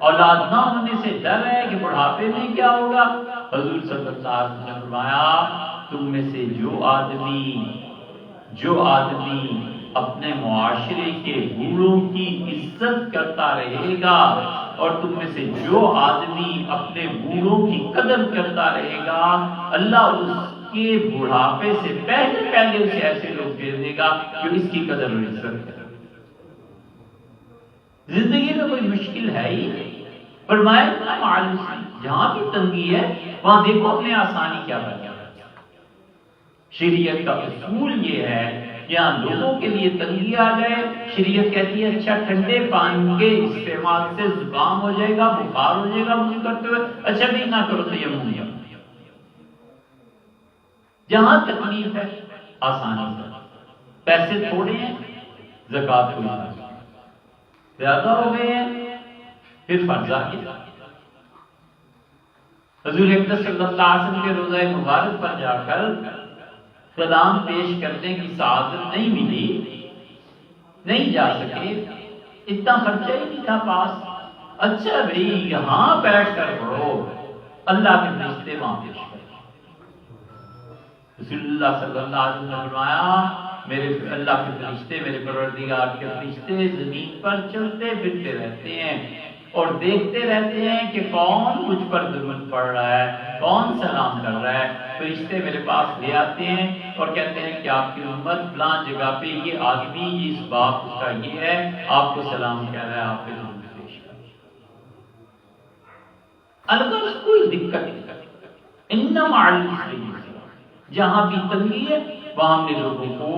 اولاد نہ ہونے سے ڈر ہے کہ بڑھاپے میں کیا ہوگا، حضور صلی اللہ علیہ وسلم نے فرمایا تم میں سے جو آدمی اپنے معاشرے کے بوڑھوں کی عزت کرتا رہے گا اور تم میں سے جو آدمی اپنے بوڑھوں کی قدر کرتا رہے گا، اللہ اس کے بڑھاپے سے پہلے اسے ایسے لوگ بھیج دے گا جو اس کی قدر اور عزت کرے۔ زندگی میں کوئی مشکل ہے ہی نہیں، فرمایا جہاں بھی تنگی ہے وہاں دیکھو اپنے آسانی کیا بن گیا۔ شریعت کا اصول یہ ہے کہ یہاں لوگوں کے لیے تنگی آ جائے، شریعت کہتی ہے اچھا ٹھنڈے پانی کے استعمال سے زکام ہو جائے گا، بخار ہو جائے گا منہ کرتے ہوئے، اچھا بھی نہ کرو تو یہ منہ۔ جہاں تکلیف ہے آسانی سے، پیسے تھوڑے ہیں زکات کو زیادہ ہو گئے ہیں پھر فرضہ کی۔ حضور اقدس صلی اللہ علیہ وسلم کے روزہ مبارک پر جا کر سلام پیش کرنے کی سعادت نہیں ملی، نہیں جا سکے، اتنا خرچہ ہی نہیں تھا پاس۔ اچھا بھائی یہاں بیٹھ کر پڑھو، اللہ کے فرشتے وہاں پیش کرو۔ رسول اللہ صلی اللہ علیہ وسلم نے فرمایا میرے اللہ کے فرشتے، میرے پروردگار کے فرشتے زمین پر چلتے پھرتے رہتے ہیں اور دیکھتے رہتے ہیں کہ کون مجھ پر درود پڑھ رہا ہے، کون سلام کر رہا ہے۔ فرشتے میرے پاس لے آتے ہیں اور کہتے ہیں کہ آپ کی امت فلاں جگہ پہ یہ آدمی اس باپ کا یہ ہے، آپ کو سلام کہہ رہا ہے، آپ کے درود پیش کر۔ اگر کوئی دقت نہیں، انما العسر یسرا، جہاں بھی تنگی ہے وہاں ہم نے لوگوں کو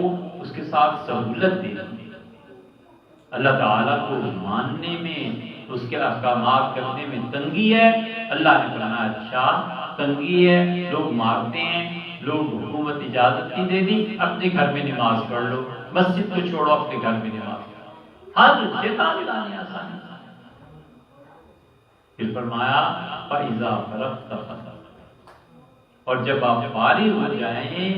اس کے ساتھ سہولت دی۔ اللہ تعالیٰ کو ماننے میں، اس کے احکامات کرنے میں تنگی ہے، اللہ نے فرمایا اچھا تنگی ہے، لوگ مارتے ہیں، لوگ حکومت اجازت نہیں دے دی، اپنے گھر میں نماز پڑھ لو، مسجد کو چھوڑو اپنے گھر میں نماز پڑھو، ہر جگہ اللہ نے آسانی۔ پھر فرمایا فَإِذَا فَرَغْتَ فَانصَبْ، اور جب آپ فارغ ہو جائیں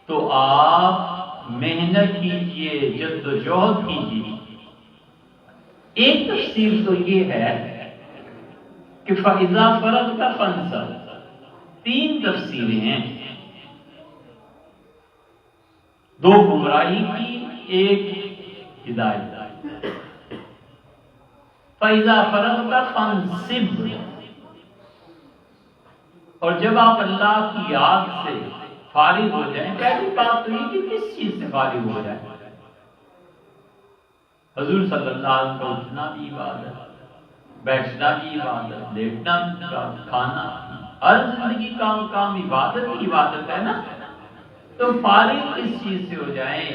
تو آپ محنت کیجئے، جد و جہد کیجئے۔ ایک تفسیر تو یہ ہے کہ فَإِذَا فَرَغْتَ فَانصَبْ، تین تفسیریں ہیں، دو گمراہی کی، ایک ہدایت۔ فَإِذَا فَرَغْتَ فَانصِبْ، اور جب آپ اللہ کی یاد سے فارغ ہو جائیں، پہلی بات تو یہ کہ کس چیز سے فارغ ہو جائیں؟ حضور صلی اللہ علیہ وسلم کا اٹھنا بھی عبادت، بیٹھنا بھی عبادت، لیٹنا بھی عبادت، کھانا، ہر زندگی کا کام عبادت کی عبادت ہے نا، تو فارغ کس چیز سے ہو جائیں؟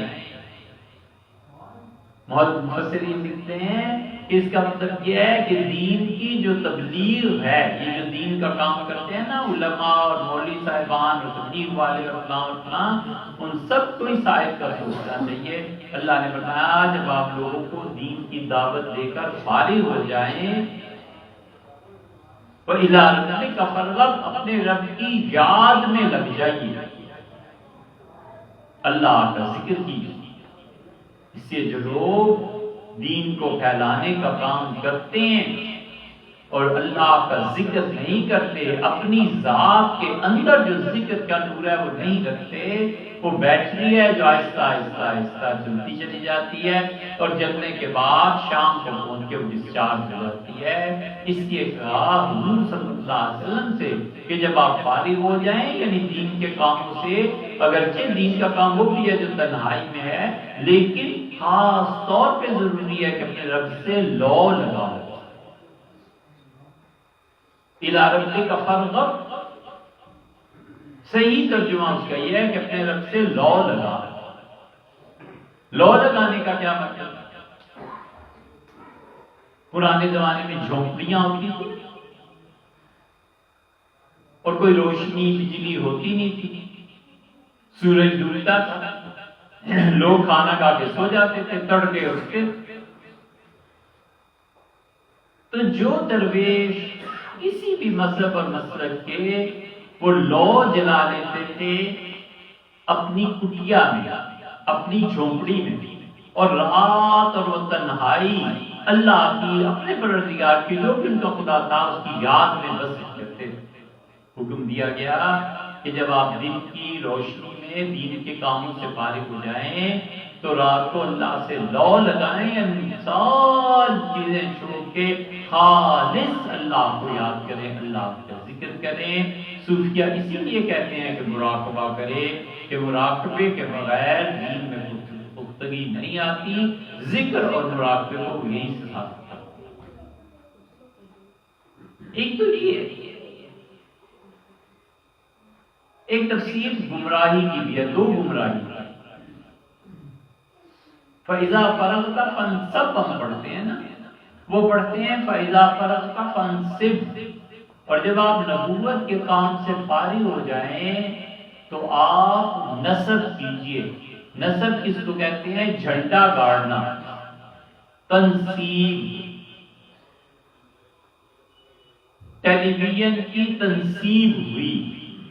مفسرین لکھتے ہیں کہ اس کا مطلب یہ ہے کہ دین کی جو تبلیغ ہے، یہ جو دین کا کام کرتے ہیں نا علماء اور مولوی صاحبان اور تبلیغ والے اور فلاں، ان سب کو اس آیت کا سوچنا چاہیے۔ اللہ نے بتایا جب آپ لوگوں کو دین کی دعوت دے کر فارغ ہو جائیں، وَإِلَىٰ رَبِّكَ فَارْغَب، اپنے رب کی یاد میں لگ جائیے، اللہ کا ذکر کیجیے۔ اس سے جو لوگ دین کو پھیلانے کا کام کرتے ہیں اور اللہ کا ذکر نہیں کرتے، اپنی ذات کے اندر جو ذکر کا نور ہے وہ نہیں رکھتے، وہ بیٹری ہے جو آہستہ آہستہ آہستہ جلتی چلی جاتی ہے اور جلنے کے بعد شام کو پہنچ کے وہ ڈسچارج ہو جاتی ہے۔ اس لیے کہا حضور صلی اللہ علیہ وسلم سے کہ جب آپ فارغ ہو جائیں، یعنی دین کے کاموں سے، اگرچہ دین کا کام وہ بھی ہے جو تنہائی میں ہے، لیکن خاص طور پہ ضروری ہے کہ اپنے رب سے لو لگاؤ۔ اِلَىٰ رَبِّكَ فَارْغَب، صحیح ترجمہ اس کا یہ ہے کہ اپنے رب سے لو لگا۔ لو لگانے کا کیا مطلب؟ پرانے زمانے میں جھونپڑیاں ہوتی تھی، اور کوئی روشنی بجلی ہوتی نہیں تھی، سورج ڈوبتا تھا، لوگ کھانا کھا کے سو جاتے تھے، تڑکے اٹھتے۔ تو جو درویش کسی بھی مذہب اور مسلک کے، وہ لو جلا لیتے تھے اپنی کٹیا میں، اپنی جھونپڑی میں، اور رات اور وہ تنہائی اللہ کی، اپنے پروردگار کی، جو کہ ان کا خدا تھا، اس کی یاد میں بس کرتے تھے۔ حکم دیا گیا کہ جب آپ دن کی روشنی میں دین کے کاموں سے فارغ ہو جائیں تو رات کو اللہ سے لو لگائیں، ساری چیزیں چھوڑ کے خالص اللہ کو یاد کریں، اللہ کا ذکر کریں۔ صوفیہ اسی لیے کہتے ہیں کہ مراقبہ کرے، کہ مراقبے کے بغیر دین میں پختگی نہیں آتی، ذکر اور مراقبے کو یہی سکھاتا۔ ایک تو یہ ایک تفسیر گمراہی کی بھی ہے، دو گمراہی۔ فَإِذَا فَرَغْتَ فَانْصَبْ ہم پڑھتے ہیں نا، وہ پڑھتے ہیں فَإِذَا فَرَغْتَ فَانْصِبْ، اور جب آپ نبوت کے کام سے فارغ ہو جائیں تو آپ نصب کیجئے۔ نصب کس کو کہتے ہیں؟ جھنڈا گاڑنا، تنصیب، ٹیلی ویژن کی تنصیب ہوئی،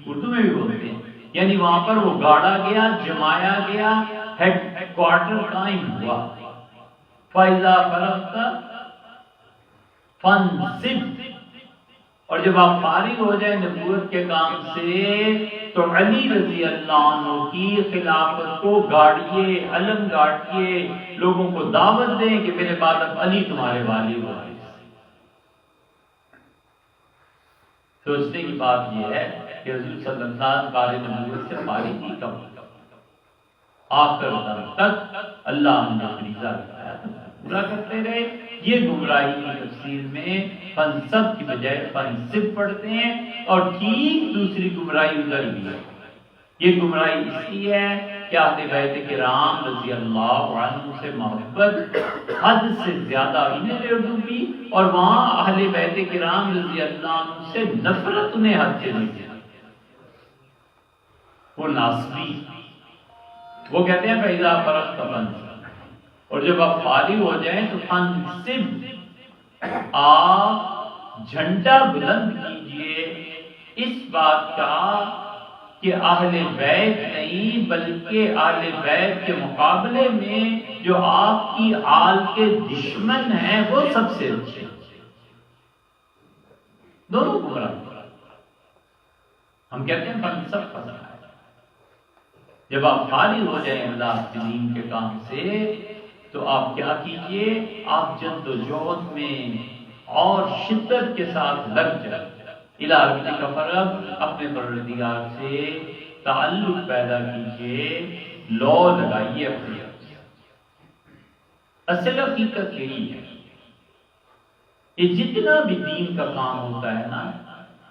اردو میں بھی بولتے ہیں، یعنی وہاں پر وہ گاڑا گیا، جمایا گیا، ہیڈ کوارٹر قائم ہوا۔ فَإِذَا فَرَغْتَ فَانْصِبْ، اور جب آپ فارغ ہو جائیں نبوت کے کام سے تو علی رضی اللہ عنہ کی خلافت کو گاڑیے، علم گاڑیے، لوگوں کو دعوت دیں کہ میرے بعد اب علی تمہارے والی وارث۔ سوچنے کی بات یہ ہے کہ حضور صلی اللہ علیہ وسلم بارے نبوت سے فارغ ہی کب آخر دم تک اللہ نے فریضہ بتایا پورا کرتے رہے۔ یہ گمراہی کی تفسیر میں فنصب کی بجائے فنصب پڑھتے ہیں، اور ٹھیک دوسری گمراہی ادھر بھی ہے۔ یہ گمراہی اس کی ہے کہ اہل بیت کرام رضی اللہ عنہ سے محبت حد سے زیادہ انہیں نے ڈوبی، اور وہاں اہل بیت کرام رضی اللہ عنہ سے نفرت انہیں حد سے نہیں دی۔ وہ ناصبی، وہ کہتے ہیں فَإِذَا فَرَغْتَ فَانْصِبْ، اور جب آپ فارغ ہو جائیں تو فَانْصِبْ، آپ جھنڈا بلند کیجئے اس بات کا کہ اہل بیت نہیں بلکہ اہل بیت کے مقابلے میں جو آپ کی آل کے دشمن ہیں وہ سب سے اچھے۔ دونوں گمراہ، ہم کہتے ہیں فنصب پڑھنا ہے۔ جب آپ فارغ ہو جائیں اللہ کے دین کے کام سے تو آپ کیا کیجئے؟ آپ جد و جہد میں اور شدت کے ساتھ لگ جائیں، الہی کا فرق اپنے پروردگار سے تعلق پیدا کیجئے، لو لگائیے اپنے۔ اصل حقیقت یہی ہے، یہ جتنا بھی دین کا کام ہوتا ہے نا،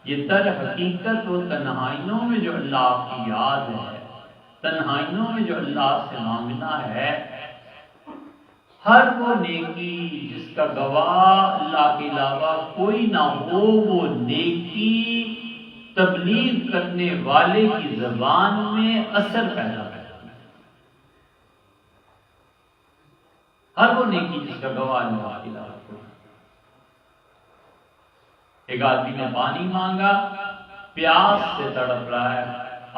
یہ در حقیقت وہ تنہائیوں میں جو اللہ کی یاد ہے، تنہائیوں میں جو اللہ سے مانگنا ہے، ہر وہ نیکی جس کا گواہ اللہ کے علاوہ کوئی نہ ہو، وہ نیکی تبلیغ کرنے والے کی زبان میں اثر پیدا کرتی ہے۔ ہر وہ نیکی جس کا گواہ اللہ کے علاوہ کوئی۔ ایک آدمی نے پانی مانگا، پیاس سے تڑپ رہا ہے،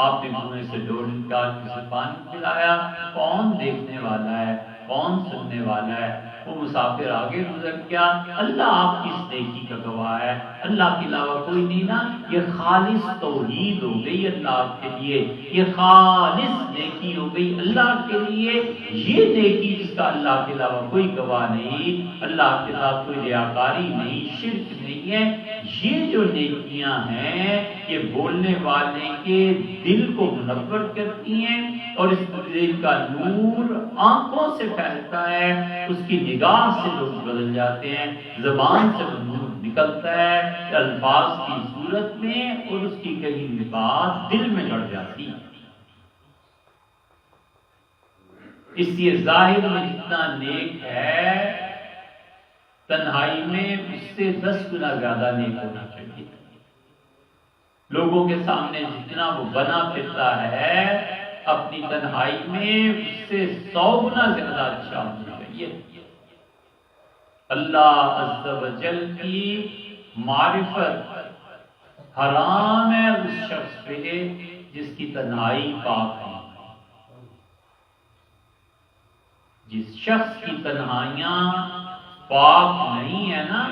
آپ نے کنویں سے ڈول نکال کے اسے پانی پلایا، کون دیکھنے والا ہے، کون سننے والا ہے؟ وہ مسافر آگے گزر گیا، اللہ آپ کی اس نیکی کا گواہ ہے، اللہ کے علاوہ کوئی نہیں نا۔ یہ خالص توحید ہو گئی اللہ کے لیے، یہ خالص نیکی ہو گئی اللہ کے لیے۔ یہ نیکی جس کا اللہ کے علاوہ کوئی گواہ نہیں، اللہ کے ساتھ کوئی ریاکاری نہیں، شرک نہیں ہے، یہ جو نیکیاں ہیں یہ بولنے والے کے دل کو منور کرتی ہیں، اور اس دل کا نور آنکھوں سے پھیلتا ہے، اس کی نگاہ سے لوگ بدل جاتے ہیں، زبان سے نور نکلتا ہے الفاظ کی صورت میں، اور اس کی کہی ہوئی بات دل میں گڑ جاتی ہے۔ اس لیے ظاہر میں جتنا نیک ہے، تنہائی میں اس سے 10 گنا زیادہ نیک ہونا چاہیے۔ لوگوں کے سامنے جتنا وہ بنا پھرتا ہے اپنی تنہائی میں اس سے 100 گنا زیادہ اچھا ہونا چاہیے۔ اللہ عز و جل کی معرفت حرام ہے اس شخص پہ جس کی تنہائی پاک ہے۔ جس شخص کی تنہائیاں پاک نہیں ہے نا،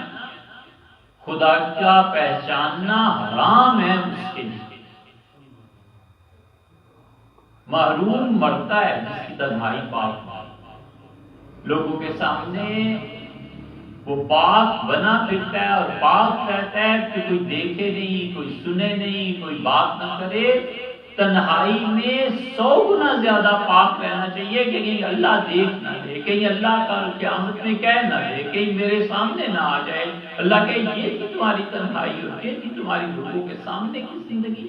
خدا کا پہچاننا حرام ہے اس کے لیے۔ محروم مرتا ہے جس کی تنہائی پاک ہے۔ لوگوں کے سامنے وہ پاک بنا پھرتا ہے اور پاک رہتا ہے کہ کوئی دیکھے نہیں، کوئی سنے نہیں، کوئی بات نہ کرے۔ تنہائی میں 100 گنا زیادہ پاک رہنا چاہیے کہ کہیں اللہ دیکھ نہ لے، کہیں اللہ کا قیامت میں کہہ نہ لے، کہیں میرے سامنے نہ آ جائے۔ اللہ کہے یہ تھی تمہاری تنہائی اور یہ تھی تمہاری لوگوں کے سامنے کی زندگی۔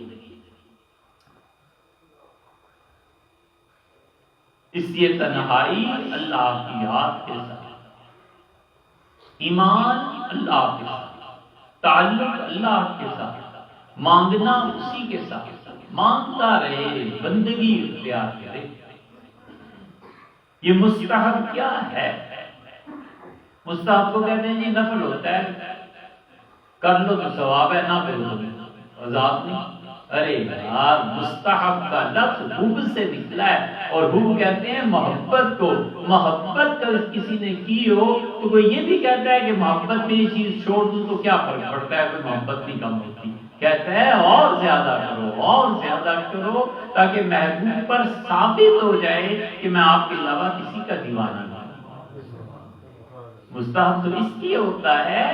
اس لیے تنہائی اللہ کی یاد کے ساتھ، ایمان اللہ کے ساتھ، تعلق اللہ کے ساتھ، مانگنا اسی کے ساتھ، مانگتا رہے، بندگی اختیار کرے۔ یہ مستحب کیا ہے؟ مستحب کو کہتے ہیں جی نفل ہوتا ہے، کر لو تو ثواب ہے، نہ کرو تو عذاب نہیں۔ ارے یار، مستحب کا لفظ حب سے نکلا ہے، اور حب کہتے ہیں محبت کو۔ محبت کا کسی نے کی ہو تو کوئی یہ بھی کہتا ہے کہ محبت میں یہ چیز چھوڑ دوں تو کیا فرق پڑتا ہے، کوئی محبت نہیں کم ہوتی۔ کہتا ہے اور زیادہ کرو، اور زیادہ کرو، تاکہ محبوب پر ثابت ہو جائے کہ میں آپ کے علاوہ کسی کا دیوانہ نہیں۔ مستحب تو اس لیے ہوتا ہے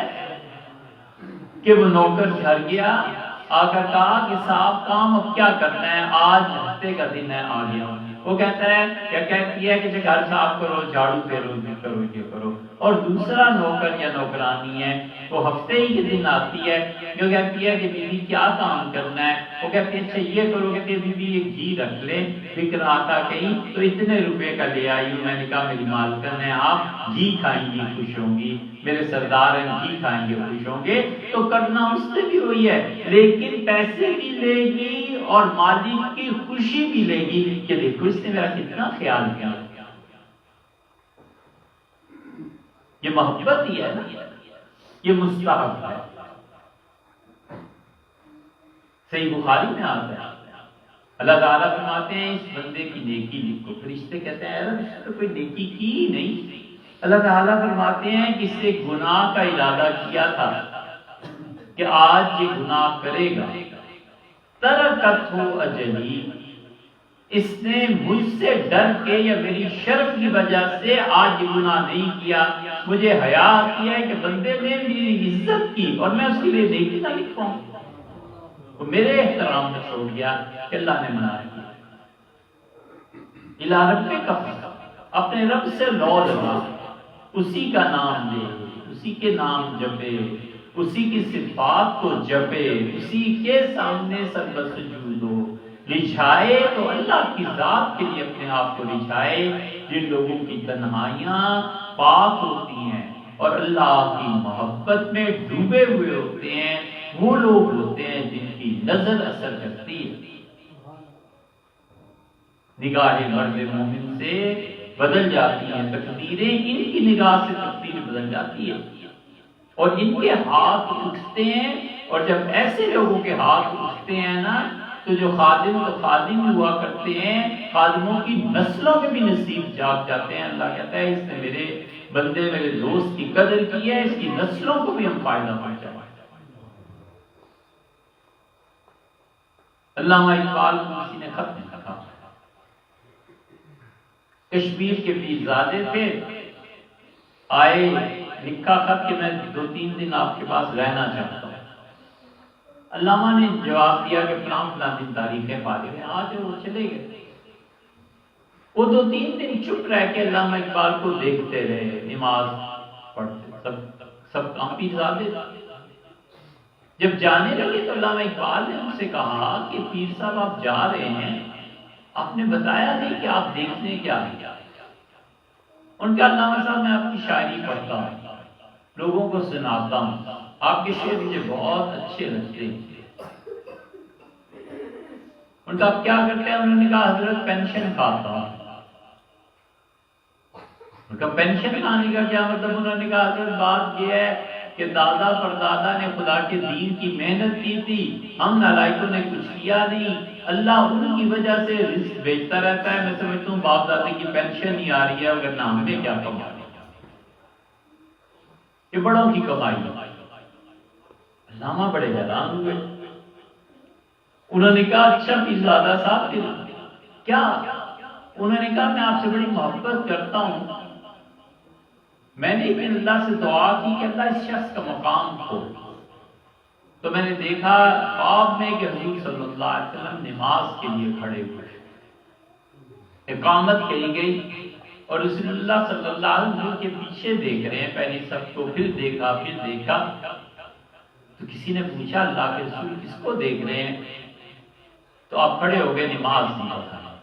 کہ وہ نوکر گھر گیا، آ کر کہا کہ صاحب کام اب کیا کرنا ہے، آج ہفتے کا دن ہے، آ گیا۔ وہ کہتا ہے یا کہتی ہے کہ گھر صاف کرو، جھاڑو پھیرو، یہ کرو، یہ کرو۔ اور دوسرا نوکر یا نوکرانی ہے، وہ ہفتے ہی کے دن آتی ہے، جو کہتی ہے کہ بیوی کیا کام کرنا ہے، وہ کہتی ہے اچھا یہ کرو، کہتی ہے بیوی ایک گھی رکھ لے، بک رہا تھا کہیں تو اتنے روپے کا لے آئی ہوں، میں نے کہا میری مالکن ہے، آپ گھی کھائیں گی خوش ہوں گی، میرے سردار ہیں گھی کھائیں گے خوش ہوں گے۔ تو کرنا اس سے بھی ہوئی ہے، لیکن پیسے بھی لے گی اور مالک کی خوشی بھی لے گی کہ دیکھو اس نے میرا کتنا خیال کیا۔ یہ محبت ہی ہے نا، یہ مستحب ہے۔ صحیح بخاری میں آتا ہے، اللہ تعالیٰ فرماتے ہیں اس بندے کی نیکی لکھو۔ فرشتے کہتے ہیں اس نے تو کوئی نیکی کی ہی نہیں۔ اللہ تعالیٰ فرماتے ہیں کہ اس سے گناہ کا ارادہ کیا تھا کہ آج یہ گناہ کرے گا، ترکت ہو اجلی، اس نے مجھ سے ڈر کے یا میری شرف کی وجہ سے آج یہ گناہ نہیں کیا۔ مجھے حیا آتی ہے کہ بندے نے میری عزت کی اور میں اس کے لیے نیکی نہ لکھوں، وہ میرے احترام میں چھوڑ گیا کہ اللہ نے منع کیا۔ الی ربک فارغب، اپنے رب سے لو لگا، اسی کا نام لے، اسی کے نام جپے، اسی کی صفات کو جپے، اسی کے سامنے سر بسجود ہو، رجھائے تو اللہ کی ذات کے لیے اپنے آپ کو رجھائے۔ جن لوگوں کی تنہائیاں پاک ہوتی ہیں اور اللہ کی محبت میں ڈوبے ہوئے ہوتے ہیں، وہ لوگ ہوتے ہیں جن کی نظر اثر کرتی ہے۔ نگاہ مرد مومن سے بدل جاتی ہیں تقدیریں، ان کی نگاہ سے تقدیر بدل جاتی ہے اور ان کے ہاتھ اٹھتے ہیں۔ اور جب ایسے لوگوں کے ہاتھ اٹھتے ہیں نا، تو جو خادم تو خادم ہوا کرتے ہیں، خادموں کی نسلوں میں بھی نصیب جاگ جاتے ہیں۔ اللہ کہتا ہے اس نے میرے بندے، میرے دوست کی قدر کی ہے، اس کی نسلوں کو بھی ہم فائدہ پہنچائیں۔ علامہ اقبال کو کسی نے خط لکھا، کشمیر کے پیرزادے تھے، آئے، لکھا خط کہ میں 2-3 دن آپ کے پاس رہنا چاہتا ہوں۔ علامہ نے جواب دیا کہ فلاں دن تاریخ ہے، فارغ ہے، آج وہ چلے گئے۔ وہ 2-3 دن چپ رہ کے علامہ اقبال کو دیکھتے رہے، نماز پڑھتے، سب کام پیرزادے۔ جب جانے لگے تو علامہ اقبال نے ان سے کہا کہ پیر صاحب آپ جا رہے ہیں، آپ نے بتایا نہیں کہ آپ دیکھنے کیا ہے۔ ان کا علامہ صاحب میں آپ کی شاعری پڑھتا ہوں، لوگوں کو سناتا ہوں، آپ کے شعر مجھے بہت اچھے لگتے ہیں، ان کا آپ کیا کرتے ہیں؟ انہوں نے کہا حضرت پینشن کھاتا ہوں۔ ان کا پینشن کھانے کا کیا مطلب؟ انہوں نے کہا حضرت بات یہ ہے کہ دادا پردادا نے خدا کے دین کی محنت کی تھی، ہم نالائکوں نے کچھ کیا نہیں، اللہ ان کی وجہ سے رزق بھیجتا رہتا ہے۔ میں سمجھتا ہوں باپ دادے کی پینشن نہیں آ رہی ہے، ورنہ ہم نے کیا کمایا، یہ بڑوں کی کمائی ہے۔ علامہ بڑے حیران ہوئے، انہوں نے کہا اچھا پیرزادہ صاحب کیا؟ انہوں نے کہا میں آپ سے بڑی محبت کرتا ہوں، میں نے بھی اللہ سے دعا کی کہ اللہ اس شخص کا مقام کھول، تو میں نے دیکھا خواب میں کہ حضور صلی اللہ علیہ وسلم نماز کے لیے کھڑے ہوئے، اقامت کہی گئی اور رسول اللہ صلی اللہ علیہ وسلم کے پیچھے دیکھ رہے ہیں، پہلی صف کو پھر دیکھا تو کسی نے پوچھا اللہ کے رسول کس کو دیکھ رہے ہیں؟ تو آپ کھڑے ہو گئے، نماز نہیں پڑھا۔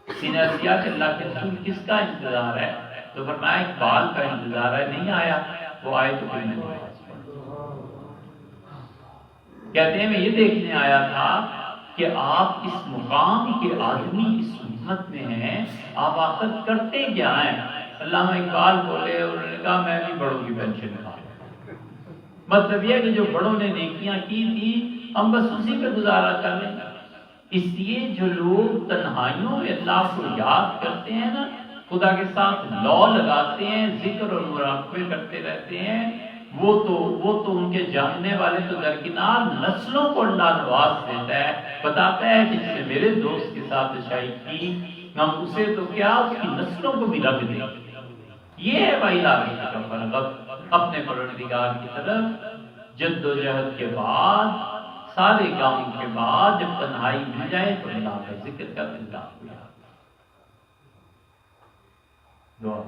کسی نے کیا کہ اللہ کے رسول کس کا انتظار ہے؟ تو فرمایا اقبال کا انتظار ہے، نہیں آیا، وہ آئے تو پھر میں نماز پڑھا۔ کہتے ہیں میں یہ دیکھنے آیا تھا کہ آپ اس مقام کے آدمی اس امت میں ہیں، آپ آخر کرتے کیا ہیں؟ علامہ اقبال بولے، انہوں نے کہا میں بھی بڑوں کی پینشن کھا رہا ہوں۔ مطلب یہ کہ جو بڑوں نے نیکیاں کی تھی ہم بس اسی پہ گزارا کر لیں۔ اس لیے جو لوگ تنہائیوں میں اللہ کو یاد کرتے ہیں نا، خدا کے ساتھ لو لگاتے ہیں، ذکر اور مراقبے کرتے رہتے ہیں، وہ تو ان کے جاننے والے تو درکنار نسلوں کو اللہ نواز دیتا ہے، بتاتا ہے کہ جس نے میرے دوست کے ساتھ اچھائی کی ہم اسے تو کیا اس کی نسلوں کو بھی رکھ دیں۔ یہ ہے بھائی لاغی کا فرغت اپنے پروردگار کی طرف جد و جہد کے بعد، سارے کاموں کے بعد جب تنہائی مل جائے تو اللہ کا ذکر کر، اللہ کو یاد۔ دعا